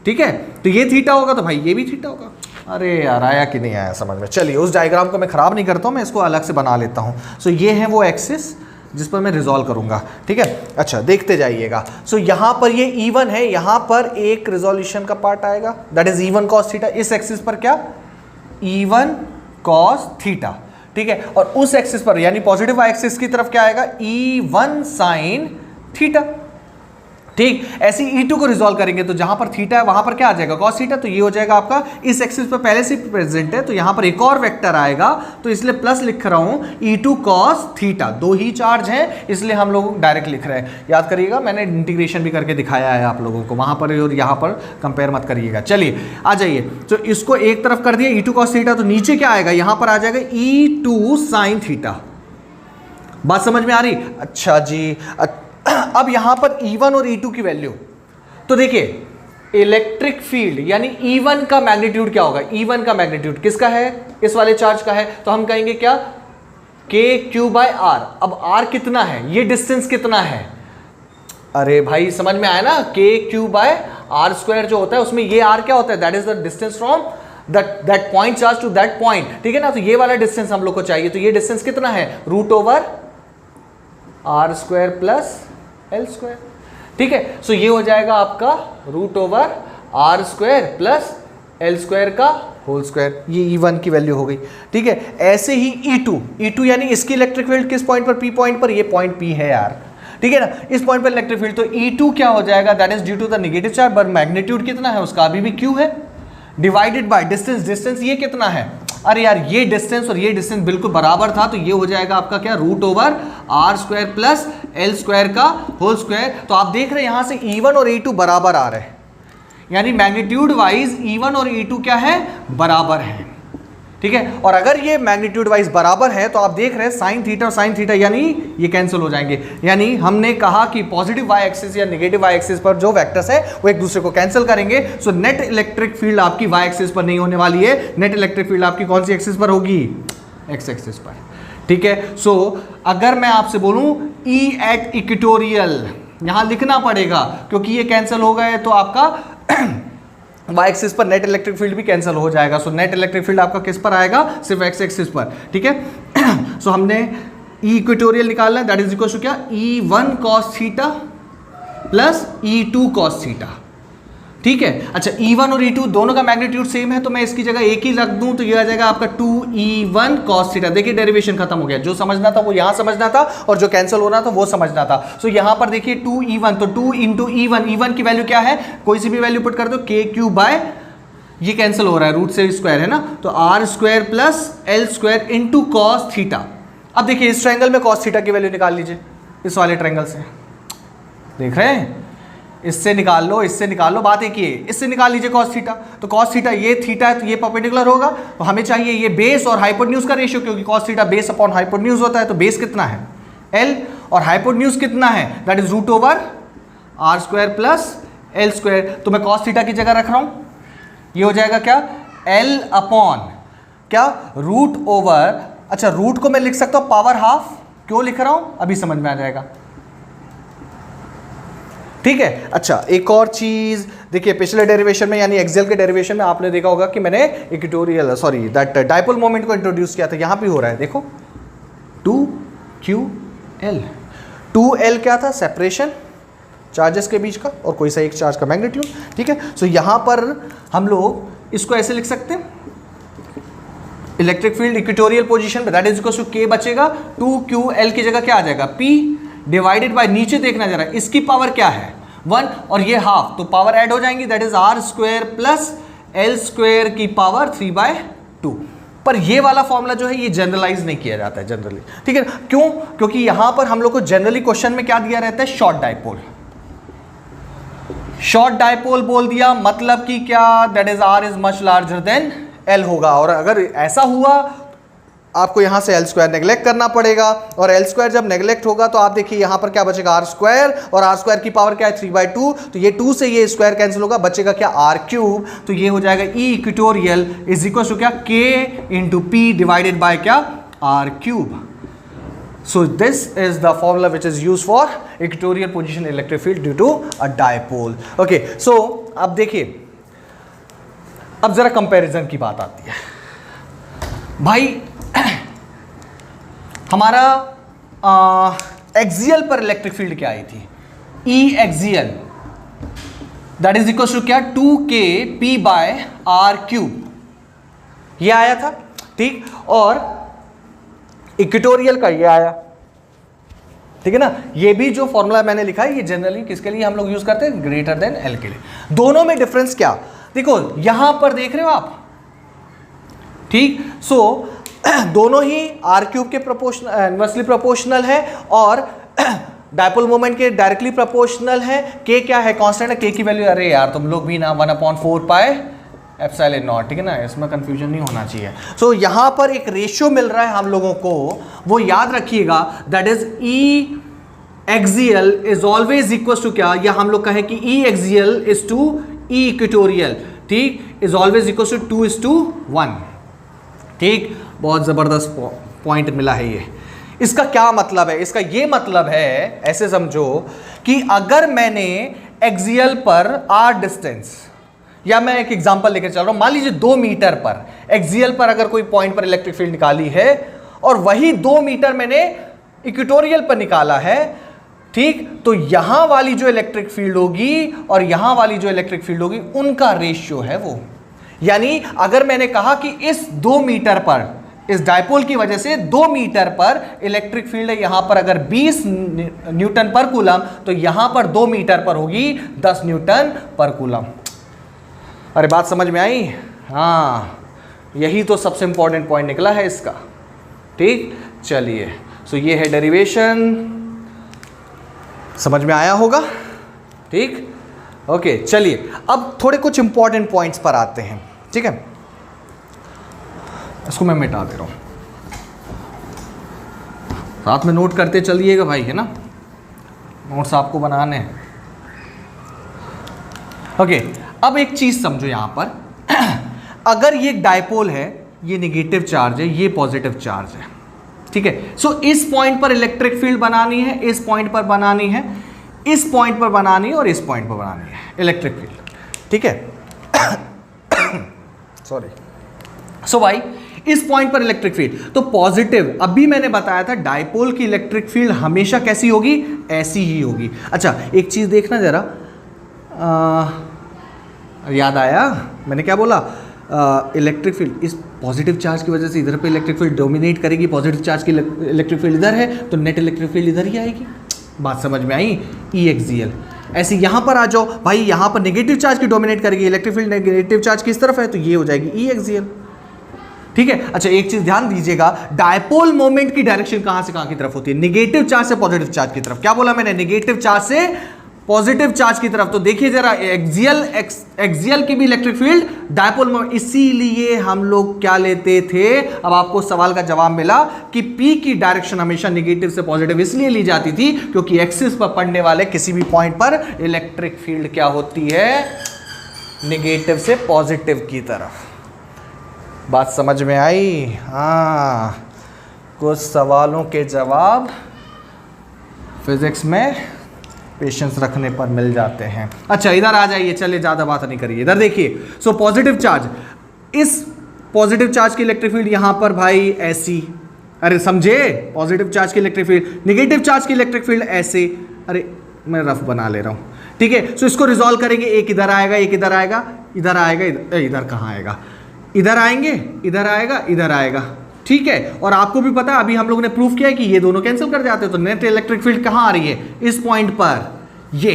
ठीक है, तो ये थीटा होगा तो भाई ये भी थीटा होगा। अरे यार आया कि नहीं आया समझ में? चलिए उस डायग्राम को मैं ख़राब नहीं करता हूँ, मैं इसको अलग से बना लेता हूँ। सो ये है वो एक्सिस जिस पर मैं रिजॉल्व करूँगा, ठीक है। अच्छा देखते जाइएगा। सो यहाँ पर ये E1 है, यहाँ पर एक रिजोल्यूशन का पार्ट आएगा that is E1 cos theta. इस एक्सिस पर क्या? E1 cos थीटा, ठीक है। और उस एक्सिस पर यानी पॉजिटिव एक्सिस की तरफ क्या आएगा? E1 sin थीटा, ठीक। ऐसे E2 को रिजॉल्व करेंगे तो जहां पर थीटा है वहां पर क्या आ जाएगा? cos थीटा, तो ये हो जाएगा आपका इस एक्सिस पर पहले से प्रेजेंट है तो यहां पर एक और वेक्टर आएगा, तो इसलिए प्लस लिख रहा हूं E2 cos थीटा। दो ही चार्ज हैं इसलिए हम लोग डायरेक्ट लिख रहे हैं, याद करिएगा मैंने इंटीग्रेशन भी करके दिखाया है आप लोगों को, वहां पर और यहां पर कंपेयर मत करिएगा। चलिए आ जाइए, तो इसको एक तरफ कर दिया E2 cos थीटा, तो नीचे क्या आएगा? यहां पर आ जाएगा E2 sin थीटा। बात समझ में आ रही? अच्छा जी। अब यहां पर E1 और E2 की वैल्यू, तो देखिए इलेक्ट्रिक फील्ड यानी E1 का मैग्नीट्यूड क्या होगा, E1 का मैग्नीट्यूड किसका है, इस वाले चार्ज का है, तो हम कहेंगे क्या, KQ/R। अब R कितना है, ये डिस्टेंस कितना है, अरे भाई समझ में आया ना, KQ/R² जो होता है उसमें ये R क्या होता है, that is the distance from that point charge to that point, ठीक है ना। तो ये वाला डिस्टेंस हम लोग को चाहिए, तो ये डिस्टेंस कितना है, √R² प्लस L², ठीक है। सो ये हो जाएगा आपका √R² प्लस L² का होल स्क्वायर, ये E1 की वैल्यू हो गई, ठीक है। ऐसे ही E2 यानी इसकी इलेक्ट्रिक फील्ड किस पॉइंट पर, P पॉइंट पर, ये पॉइंट P है यार, ठीक है ना, इस पॉइंट पर इलेक्ट्रिक फील्ड, तो E2 क्या हो जाएगा, that is due to the negative charge, but magnitude कितना है उसका, अभी भी Q है, डिवाइडेड बाय डिस्टेंस ये कितना है, अरे यार ये डिस्टेंस और ये डिस्टेंस बिल्कुल बराबर था, तो ये हो जाएगा आपका क्या, √R² प्लस L² का होल स्क्वायर। तो आप देख रहे हैं यहां से E1 और E2 बराबर आ रहे हैं, यानी मैग्नीट्यूड वाइज E1 और E2 क्या है, बराबर है, ठीक है। और अगर ये मैग्नीट्यूड वाइज बराबर है तो आप देख रहे हैं साइन थीटा और साइन थीटा यानी ये कैंसिल हो जाएंगे, यानी हमने कहा कि पॉजिटिव वाई एक्सिस या नेगेटिव वाई एक्सिस पर जो वेक्टर्स है वो एक दूसरे को कैंसिल करेंगे। सो नेट इलेक्ट्रिक फील्ड आपकी वाई एक्सिस पर नहीं होने वाली है, नेट इलेक्ट्रिक फील्ड आपकी कौन सी एक्सिस पर होगी, एक्स एक्सिस पर, ठीक है। सो अगर मैं आपसे बोलूं E एट इक्वेटोरियल, यहां लिखना पड़ेगा क्योंकि ये कैंसिल हो गए तो आपका वाई एक्सिस पर नेट इलेक्ट्रिक फील्ड भी कैंसिल हो जाएगा। सो नेट इलेक्ट्रिक फील्ड आपका किस पर आएगा, सिर्फ एक्स एक्सिस पर, ठीक है। सो हमने ई इक्वेटोरियल निकालना है, दैट इज इक्वल टू क्या, E1 cos theta plus E2 cos theta, ठीक है। अच्छा E1 और E2 दोनों का मैग्नीट्यूड सेम है, तो मैं इसकी जगह एक ही रख दूं तो ये आ जाएगा आपका 2E1 cos थीटा। देखिए डेरिवेशन खत्म हो गया, जो समझना था वो यहां समझना था और जो कैंसिल हो रहा था वो समझना था। सो यहां पर देखिए 2E1, तो 2 इंटू E1 की वैल्यू क्या है, कोई सी भी वैल्यू पुट कर दो, KQ बाय, ये कैंसिल हो रहा है, रूट से स्क्वायर है ना, तो R² plus L² into cos theta. अब देखिए इस ट्रायंगल में कॉस थीटा की वैल्यू निकाल लीजिए, इस वाले ट्रायंगल से, देख रहे हैं, इससे निकाल लो, इससे निकाल लो, बात एक ही है, इससे निकाल लीजिए cos थीटा। तो cos थीटा ये थीटा है तो ये परपेंडिकुलर होगा, तो हमें चाहिए ये बेस और हाइपोटेन्यूज का रेशियो, क्योंकि cos theta base upon hypotenuse होता है, तो बेस कितना है L और हाइपोटेन्यूज कितना है, that is √R² plus L²। तो मैं cos थीटा की जगह रख रहा हूं, ये हो जाएगा क्या, L अपॉन क्या, √, अच्छा रूट को मैं लिख सकता हूं पावर हाफ, क्यों लिख रहा हूं अभी समझ में आ जाएगा, ठीक है। अच्छा एक और चीज देखिए, पिछले डेरिवेशन में यानी एक्सेल के डेरिवेशन में आपने देखा होगा कि मैंने इक्वेटोरियल दैट डाइपोल मोमेंट को इंट्रोड्यूस किया था, यहां भी हो रहा है, देखो 2QL, 2L क्या था, सेपरेशन चार्जेस के बीच का और कोई सा एक चार्ज का मैग्नीट्यूड, ठीक है। सो यहां पर हम लोग इसको ऐसे लिख सकते हैं, इलेक्ट्रिक फील्ड इक्वेटोरियल पोजीशन में, that is equal to K बचेगा, 2QL की जगह क्या आ जाएगा, P डिवाइडेड बाय, नीचे देखना जरा, इसकी पावर क्या है 1 और ये हाफ, तो पावर ऐड हो जाएंगी, that is R² plus L² की पावर 3/2। पर ये वाला फॉर्मूला जो है ये जनरलाइज नहीं किया जाता है जनरली, ठीक है। क्यों, क्योंकि यहां पर हम लोग को जनरली क्वेश्चन में क्या दिया रहता है, शॉर्ट डाइपोल, शॉर्ट डाइपोल बोल दिया, मतलब कि क्या, that is R is much larger than L होगा, और अगर ऐसा हुआ आपको यहां से L² नेग्लेक्ट करना पड़ेगा, और L² जब नेग्लेक्ट होगा तो आप देखिए यहां पर क्या बचेगा, R², और R² की पावर क्या है 3/2, तो ये 2 से ये स्क्वायर कैंसिल होगा, बचेगा क्या, R³, तो ये हो जाएगा E equatorial is equal to क्या, K into P divided by क्या, R³। So this is the formula which is use for equatorial position electric field due to a dipole. Okay, so अब देखिए, अब जरा कंपैरिजन की बात आती है भाई, हमारा एक्सियल पर इलेक्ट्रिक फील्ड क्या आई थी, E axial, that is equal to क्या, 2KP/R³, ये आया था, ठीक, और इक्वेटोरियल का ये आया, ठीक है ना। ये भी जो फॉर्मूला मैंने लिखा है ये जनरली किसके लिए हम लोग यूज करते हैं, ग्रेटर देन L के लिए। दोनों में डिफरेंस क्या, देखो यहां पर देख रहे हो आप, ठीक, सो दोनों ही R³ के प्रोपोर्शनल, इनवर्सली प्रोपोर्शनल है, और डाइपोल मोमेंट के डायरेक्टली प्रोपोर्शनल है। K क्या है, कांस्टेंट है, K की वैल्यू, अरे यार तुम लोग भी ना 1/4πε0, ठीक है ना, इसमें कंफ्यूजन नहीं होना चाहिए। सो यहां पर एक रेशियो मिल रहा है हम लोगों को, वो याद रखिएगा, that is E axial is always equal to क्या, या हम लोग कहें कि E axial is to E equatorial, ठीक, इज ऑलवेज इक्वल टू 2:1, ठीक। बहुत ज़बरदस्त पॉइंट मिला है ये। इसका क्या मतलब है? इसका ये मतलब है, ऐसे समझो कि अगर मैंने एक्सियल पर आर डिस्टेंस, या मैं एक एग्जांपल लेकर चल रहा हूं, मान लीजिए 2 मीटर पर एक्सियल पर अगर कोई पॉइंट पर इलेक्ट्रिक फील्ड निकाली है और वही 2 मीटर मैंने इक्वेटोरियल पर निकाला है, ठीक, तो यहां वाली जो इलेक्ट्रिक फील्ड होगी और यहां वाली जो इलेक्ट्रिक फील्ड होगी उनका रेशियो है वो। यानी अगर मैंने कहा कि इस 2 मीटर पर, इस डायपोल की वजह से 2 मीटर पर इलेक्ट्रिक फील्ड है, यहां पर अगर 20 न्यूटन पर कूलम, तो यहां पर 2 मीटर पर होगी 10 न्यूटन पर कूलम। अरे बात समझ में आई? हाँ, यही तो सबसे इंपॉर्टेंट पॉइंट निकला है इसका, ठीक। चलिए, सो ये है डेरिवेशन, समझ में आया होगा, ठीक। ओके, चलिए अब थोड़े कुछ इंपॉर्टेंट पॉइंट्स पर आते हैं, ठीक है। इसको मैं मिटा दे रहा हूं, साथ में नोट करते चलिएगा भाई, है ना, नोट्स आपको बनाने हैं। ओके, अब एक चीज समझो यहां पर अगर ये डायपोल है, ये नेगेटिव चार्ज है, ये पॉजिटिव चार्ज है, ठीक है। सो इस पॉइंट पर इलेक्ट्रिक फील्ड बनानी है, इस पॉइंट पर बनानी है, इस पॉइंट पर बनानी है और इस पॉइंट पर बनानी है इलेक्ट्रिक फील्ड, ठीक है। सॉरी। सो भाई इस पॉइंट पर इलेक्ट्रिक फील्ड तो पॉजिटिव, अभी मैंने बताया था डायपोल की इलेक्ट्रिक फील्ड हमेशा कैसी होगी? ऐसी ही होगी। अच्छा, एक चीज देखना जरा, याद आया मैंने क्या बोला? इलेक्ट्रिक फील्ड इस पॉजिटिव चार्ज की वजह से इधर पे इलेक्ट्रिक फील्ड डोमिनेट करेगी, पॉजिटिव चार्ज की इलेक्ट्रिक फील्ड इधर है तो नेट इलेक्ट्रिक फील्ड इधर ही आएगी। बात समझ में आई? ई एक्सियल। ऐसे यहाँ पर आ जाओ भाई, यहाँ पर नेगेटिव चार्ज की डोमिनेट करेगी इलेक्ट्रिक फील्ड, नेगेटिव चार्ज किस तरफ है तो ये हो जाएगी ई एक्सियल, ठीक है। अच्छा, एक चीज ध्यान दीजिएगा, डायपोल मोमेंट की डायरेक्शन कहां से कहां की तरफ होती है? नेगेटिव चार्ज से पॉजिटिव चार्ज की तरफ। क्या बोला मैंने? नेगेटिव चार्ज से पॉजिटिव चार्ज की तरफ। तो देखिए जरा, एक्सियल की भी इलेक्ट्रिक फील्ड डायपोल मोमेंट, इसीलिए हम लोग क्या लेते थे, अब आपको सवाल का जवाब मिला कि P की डायरेक्शन हमेशा नेगेटिव से पॉजिटिव इसलिए ली जाती थी क्योंकि एक्सिस पर पड़ने वाले किसी भी पॉइंट पर इलेक्ट्रिक फील्ड क्या होती है? नेगेटिव से पॉजिटिव की तरफ। बात समझ में आई? हाँ, कुछ सवालों के जवाब फिजिक्स में पेशेंस रखने पर मिल जाते हैं। अच्छा, इधर आ जाइए, चलिए ज़्यादा बात नहीं करिए, इधर देखिए। सो पॉजिटिव चार्ज, इस पॉजिटिव चार्ज की इलेक्ट्रिक फील्ड यहां पर भाई ऐसी, अरे समझे, पॉजिटिव चार्ज की इलेक्ट्रिक फील्ड, नेगेटिव चार्ज की इलेक्ट्रिक फील्ड ऐसे, अरे मैं रफ बना ले रहा हूं, ठीक है। सो इसको रिजॉल्व करेंगे, एक इधर आएगा, एक इधर आएगा, इधर आएगा, इधर कहाँ आएगा, इधर आएंगे, इधर आएगा, इधर आएगा, ठीक है। और आपको भी पता है, अभी हम लोगों ने प्रूफ किया है कि ये दोनों कैंसिल कर जाते हैं, तो नेट इलेक्ट्रिक फील्ड कहां आ रही है? इस पॉइंट पर, ये,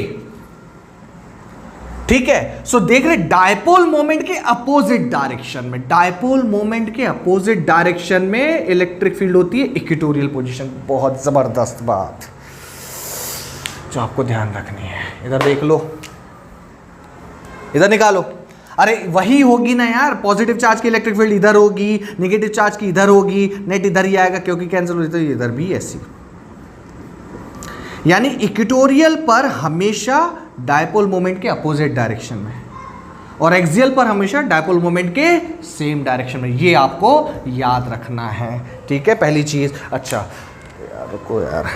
ठीक है। सो देख रहे, डायपोल मोमेंट के अपोजिट डायरेक्शन में, डायपोल मोमेंट के अपोजिट डायरेक्शन में इलेक्ट्रिक फील्ड होती है इक्वेटोरियल पोजीशन। बहुत जबरदस्त बात जो आपको ध्यान रखनी है। इधर देख लो, इधर निकालो, अरे वही होगी ना यार, पॉजिटिव चार्ज की इलेक्ट्रिक फील्ड इधर होगी, नेगेटिव चार्ज की इधर होगी, नेट इधर ही आएगा क्योंकि कैंसिल हो जाता है, इधर भी ऐसी। यानी इक्वेटोरियल पर हमेशा डायपोल मोमेंट के अपोजिट डायरेक्शन में और एक्सियल पर हमेशा डायपोल मोमेंट के सेम डायरेक्शन में। ये आपको याद रखना है, ठीक है, पहली चीज। अच्छा यार रुको यार,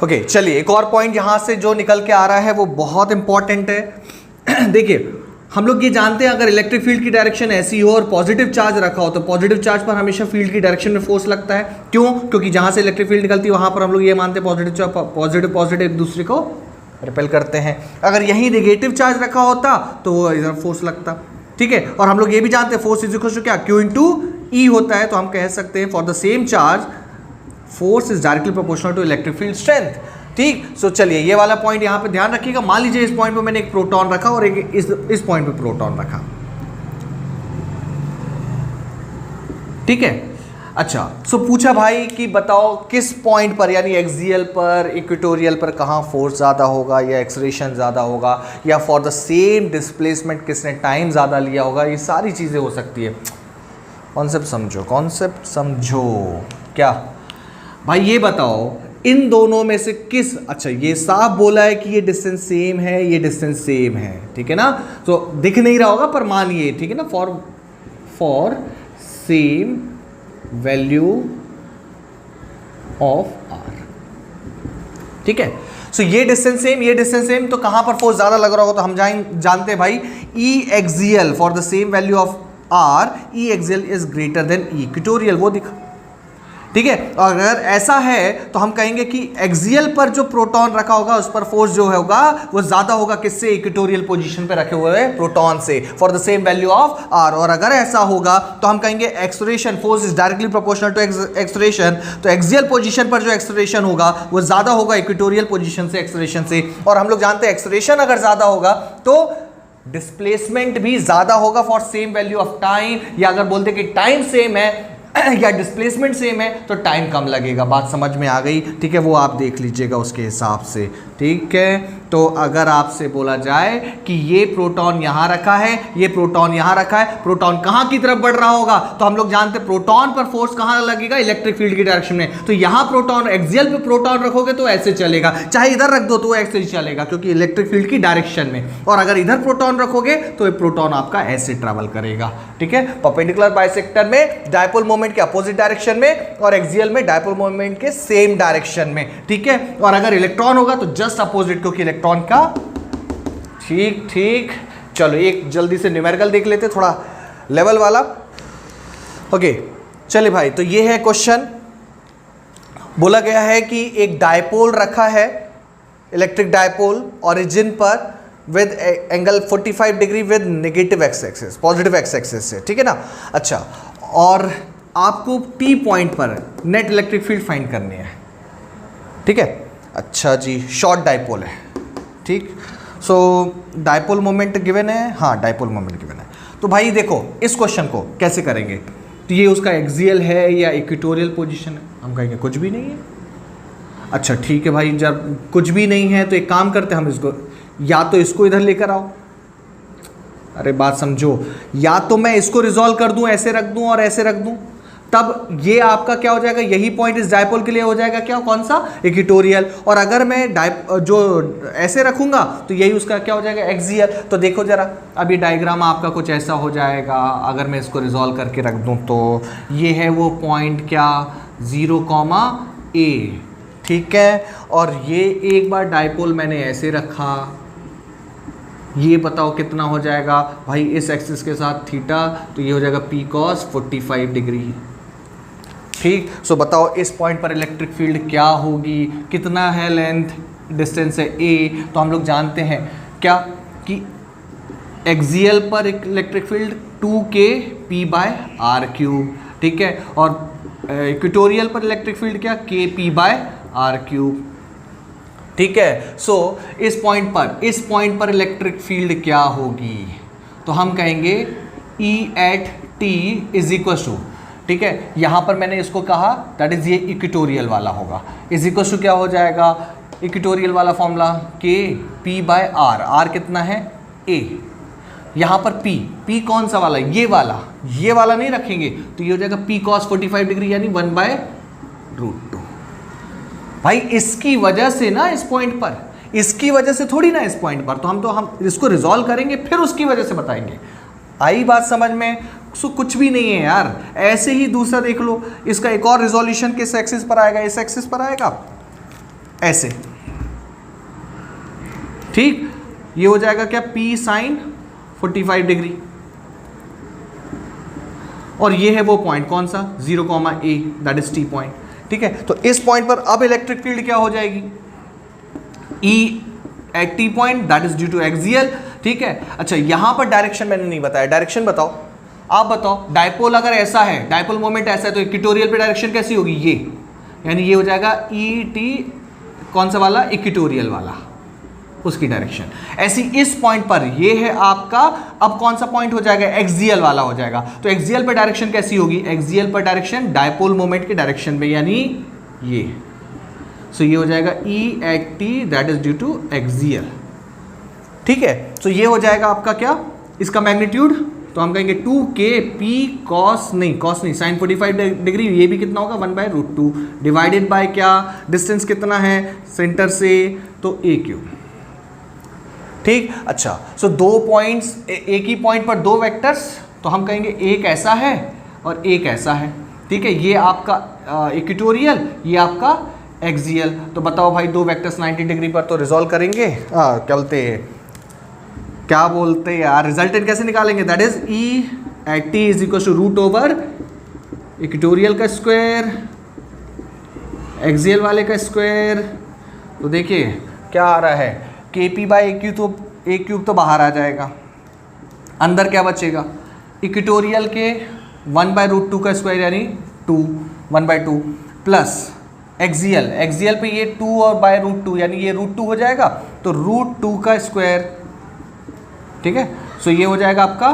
ओके चलिए, एक और पॉइंट यहां से जो निकल के आ रहा है वो बहुत इंपॉर्टेंट है। देखिए, हम लोग ये जानते हैं अगर इलेक्ट्रिक फील्ड की डायरेक्शन ऐसी हो और पॉजिटिव चार्ज रखा हो तो पॉजिटिव चार्ज पर हमेशा फील्ड की डायरेक्शन में फोर्स लगता है। क्यों? क्योंकि जहां से इलेक्ट्रिक फील्ड निकलती है वहां पर हम लोग ये मानते हैं पॉजिटिव एक दूसरे को रिपेल करते हैं। अगर यहीं नेगेटिव चार्ज रखा होता तो वो इधर फोर्स लगता, ठीक है। और हम लोग ये भी जानते हैं फोर्स इज इक्वल टू क्या? Q इंटू ई होता है। तो हम कह सकते हैं for the same charge force is directly proportional to electric field strength, ठीक। सो चलिए ये वाला पॉइंट यहाँ पे ध्यान रखिएगा। मान लीजिए इस पॉइंट पे मैंने एक प्रोटॉन रखा और एक इस पॉइंट पे प्रोटॉन रखा, ठीक है। अच्छा, सो पूछा भाई कि बताओ किस पॉइंट पर, यानी एक्सियल पर, इक्वेटोरियल पर कहाँ फोर्स ज़्यादा होगा या एक्सलेरेशन ज़्यादा होगा या फॉर द सेम डिस्प्लेसमेंट किसने टाइम ज़्यादा लिया होगा, ये सारी चीज़ें हो सकती है। कॉन्सेप्ट समझो, कॉन्सेप्ट समझो। क्या भाई ये बताओ इन दोनों में से किस, अच्छा ये साफ बोला है कि ये डिस्टेंस सेम है, ये डिस्टेंस सेम है, ठीक है ना, तो दिख नहीं रहा होगा पर मानिए, ठीक है ना, for same value of R, ठीक है। सो ये डिस्टेंस सेम, ये डिस्टेंस सेम, तो कहां पर फोर्स ज्यादा लग रहा होगा, तो हम जानते हैं भाई E axial for the same value of R, E axial is greater than E equatorial, वो दिखा, ठीक है। और अगर ऐसा है तो हम कहेंगे कि एक्सियल पर जो प्रोटॉन रखा होगा उस पर फोर्स जो होगा वो ज्यादा होगा किससे, इक्वेटोरियल पोजीशन पे रखे हुए प्रोटॉन से, for the same value of R. और अगर ऐसा होगा तो हम कहेंगे acceleration, force is directly proportional to acceleration, तो एक्सियल पोजीशन पर जो एक्सेलरेशन होगा वो ज्यादा होगा इक्वेटोरियल पोजीशन से, एक्सेलरेशन से। और हम लोग जानते हैं एक्सेलरेशन अगर ज्यादा होगा तो डिस्प्लेसमेंट भी ज्यादा होगा for same value of time, या अगर बोलते कि टाइम सेम है या डिस्प्लेसमेंट सेम है तो टाइम कम लगेगा। बात समझ में आ गई, ठीक है, वो आप देख लीजिएगा उसके हिसाब से, ठीक है। तो अगर आपसे बोला जाए कि ये प्रोटॉन यहां रखा है, ये प्रोटॉन यहां रखा है, प्रोटॉन कहां की तरफ बढ़ रहा होगा, तो हम लोग जानते हैं प्रोटॉन पर फोर्स कहां लगेगा, इलेक्ट्रिक फील्ड की डायरेक्शन में। तो यहां प्रोटॉन, एक्सियल पे प्रोटॉन रखोगे तो ऐसे चलेगा, चाहे इधर रख दो तो ऐसे ही चलेगा क्योंकि इलेक्ट्रिक फील्ड की डायरेक्शन में। और अगर इधर प्रोटॉन रखोगे तो ये प्रोटॉन आपका ऐसे ट्रेवल करेगा, ठीक है, परपेंडिकुलर बाइसेक्टर में डायपोल मोमेंट के अपोजिट डायरेक्शन में और एक्सियल में डायपोल मोमेंट के सेम डायरेक्शन में, ठीक है। और अगर इलेक्ट्रॉन होगा तो जस्ट अपोजिट, क्योंकि इलेक्ट्रॉन का, ठीक। चलो एक जल्दी से न्यूमेरिकल देख लेते, थोड़ा लेवल वाला। ओके चलिए भाई, तो ये है क्वेश्चन। बोला गया है कि एक डायपोल रखा है, इलेक्ट्रिक डायपोल, ओरिजिन पर with angle 45 degree with negative x axis, positive x axis से, ठीक है ना। अच्छा, और आपको टी पॉइंट पर नेट इलेक्ट्रिक फील्ड फाइंड करनी है, ठीक है। अच्छा जी, शॉर्ट डायपोल है, ठीक। सो डायपोल मोमेंट गिवन है, हाँ डायपोल मोमेंट गिवन है। तो भाई देखो इस क्वेश्चन को कैसे करेंगे, तो ये उसका एक्सियल है या इक्वेटोरियल पोजीशन है, हम कहेंगे कुछ भी नहीं है। अच्छा ठीक है भाई, जब कुछ भी नहीं है तो एक काम करते हैं, हम इसको या तो इसको इधर लेकर आओ, अरे बात समझो, या तो मैं इसको रिजॉल्व कर दूं, ऐसे रख दूं और ऐसे रख दूं, तब ये आपका क्या हो जाएगा, यही पॉइंट इस डायपोल के लिए हो जाएगा क्या, कौन सा, इक्वेटोरियल। और अगर मैं जो ऐसे रखूंगा तो यही उसका क्या हो जाएगा, एक्सियल। तो देखो जरा, अब ये डायग्राम आपका कुछ ऐसा हो जाएगा, अगर मैं इसको रिजॉल्व करके रख दूं तो ये है वो पॉइंट क्या, 0,a, ठीक है। और ये एक बार डायपोल मैंने ऐसे रखा, ये बताओ कितना हो जाएगा भाई, इस एक्सिस के साथ थीटा, तो ये हो जाएगा p cos 45 डिग्री, ठीक। सो बताओ इस पॉइंट पर इलेक्ट्रिक फील्ड क्या होगी, कितना है लेंथ, डिस्टेंस है a, तो हम लोग जानते हैं क्या कि एक्सियल पर इलेक्ट्रिक फील्ड 2k p/r³, ठीक है। और इक्वेटोरियल पर इलेक्ट्रिक फील्ड क्या, k p/r³, ठीक है। सो इस पॉइंट पर इलेक्ट्रिक फील्ड क्या होगी, तो हम कहेंगे E at t is equal to, ठीक है, यहाँ पर मैंने इसको कहा दैट इज ये इक्वेटोरियल वाला होगा, इज इक्वल टू क्या हो जाएगा, इक्वेटोरियल वाला फॉर्मूला k p/r, r कितना है a, यहाँ पर p कौन सा वाला, ये वाला नहीं रखेंगे तो ये हो जाएगा p cos 45 डिग्री यानी 1/√2। भाई इसकी वजह से ना, इस पॉइंट पर, इसकी वजह से थोड़ी ना इस पॉइंट पर, तो हम इसको रिजॉल्व करेंगे फिर उसकी वजह से बताएंगे। आई बात समझ में, सो कुछ भी नहीं है यार, ऐसे ही दूसरा देख लो, इसका एक और रिजोल्यूशन किस एक्सिस पर आएगा, इस एक्सिस पर आएगा ऐसे, ठीक। ये हो जाएगा क्या, p sin 45 डिग्री, और ये है वो पॉइंट कौन सा, 0,a, that is t point, ठीक है। तो इस पॉइंट पर अब इलेक्ट्रिक फील्ड क्या हो जाएगी, E at t point that is due to axial, ठीक है। अच्छा यहाँ पर डायरेक्शन मैंने नहीं बताया, डायरेक्शन बताओ, आप बताओ। डायपोल अगर ऐसा है, डायपोल मोमेंट ऐसा है, तो इक्वेटोरियल पे डायरेक्शन कैसी होगी, ये यानी ये हो जाएगा ET कौन सा वाला, इक्वेटोरियल वाला, उसकी डायरेक्शन। ऐसी इस पॉइंट पर ये है आपका, अब कौन सा पॉइंट हो जाएगा, एक्सियल वाला हो जाएगा। तो एक्सियल पर डायरेक्शन कैसी होगी, एक्सियल पर डायरेक्शन डायपोल मोमेंट के डायरेक्शन में, यानी ये, सो ये हो जाएगा E at t that is due to axial, ठीक है। तो ये हो जाएगा आपका क्या, इसका मैग्नीट्यूड तो हम कहेंगे 2kp cos नहीं sin 45 डिग्री, ये भी कितना होगा 1/√2 डिवाइडेड बाय क्या, डिस्टेंस कितना है सेंटर से, तो a क्यूब। ठीक, अच्छा सो 2 पॉइंट्स, एक ही पॉइंट पर 2 वेक्टर्स, तो हम कहेंगे एक ऐसा है और एक ऐसा है। ठीक है, ये आपका इक्वेटोरियल, ये आपका एक्सियल। तो बताओ भाई 2 वेक्टर्स 90 डिग्री पर तो रिजॉल्व करेंगे, क्या बोलते हैं यार, रिजल्टेंट कैसे निकालेंगे, that is E@t is equal to root over equatorial का स्क्वायर एक्सियल वाले का स्क्वायर। तो देखिए क्या आ रहा है, kp/a क्यूब तो बाहर आ जाएगा, अंदर क्या बचेगा, इक्वेटोरियल के 1/√2 का स्क्वायर यानी 2 1/2 प्लस एक्सियल पे ये 2 और /√2 यानी ये √2 हो जाएगा, तो √2 का स्क्वायर। ठीक है, सो ये हो जाएगा आपका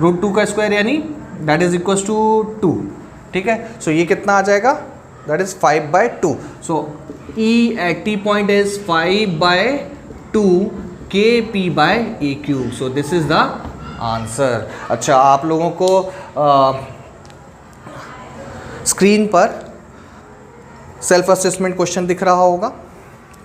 √2 का स्क्वायर यानी दैट इज इक्वल टू 2। ठीक है, सो ये कितना आ जाएगा, that is 5/2। So E@t point is 5/2 kp/a cube. So this is the answer. अच्छा, आप लोगों को स्क्रीन पर सेल्फ असेसमेंट क्वेश्चन दिख रहा होगा,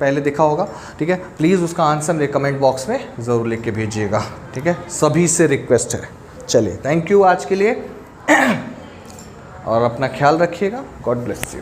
पहले दिखा होगा। ठीक है, प्लीज़ उसका आंसर मेरे कमेंट बॉक्स में ज़रूर लिख के भेजिएगा। ठीक है, सभी से रिक्वेस्ट है। चलिए, थैंक यू आज के लिए और अपना ख्याल रखिएगा। God bless you.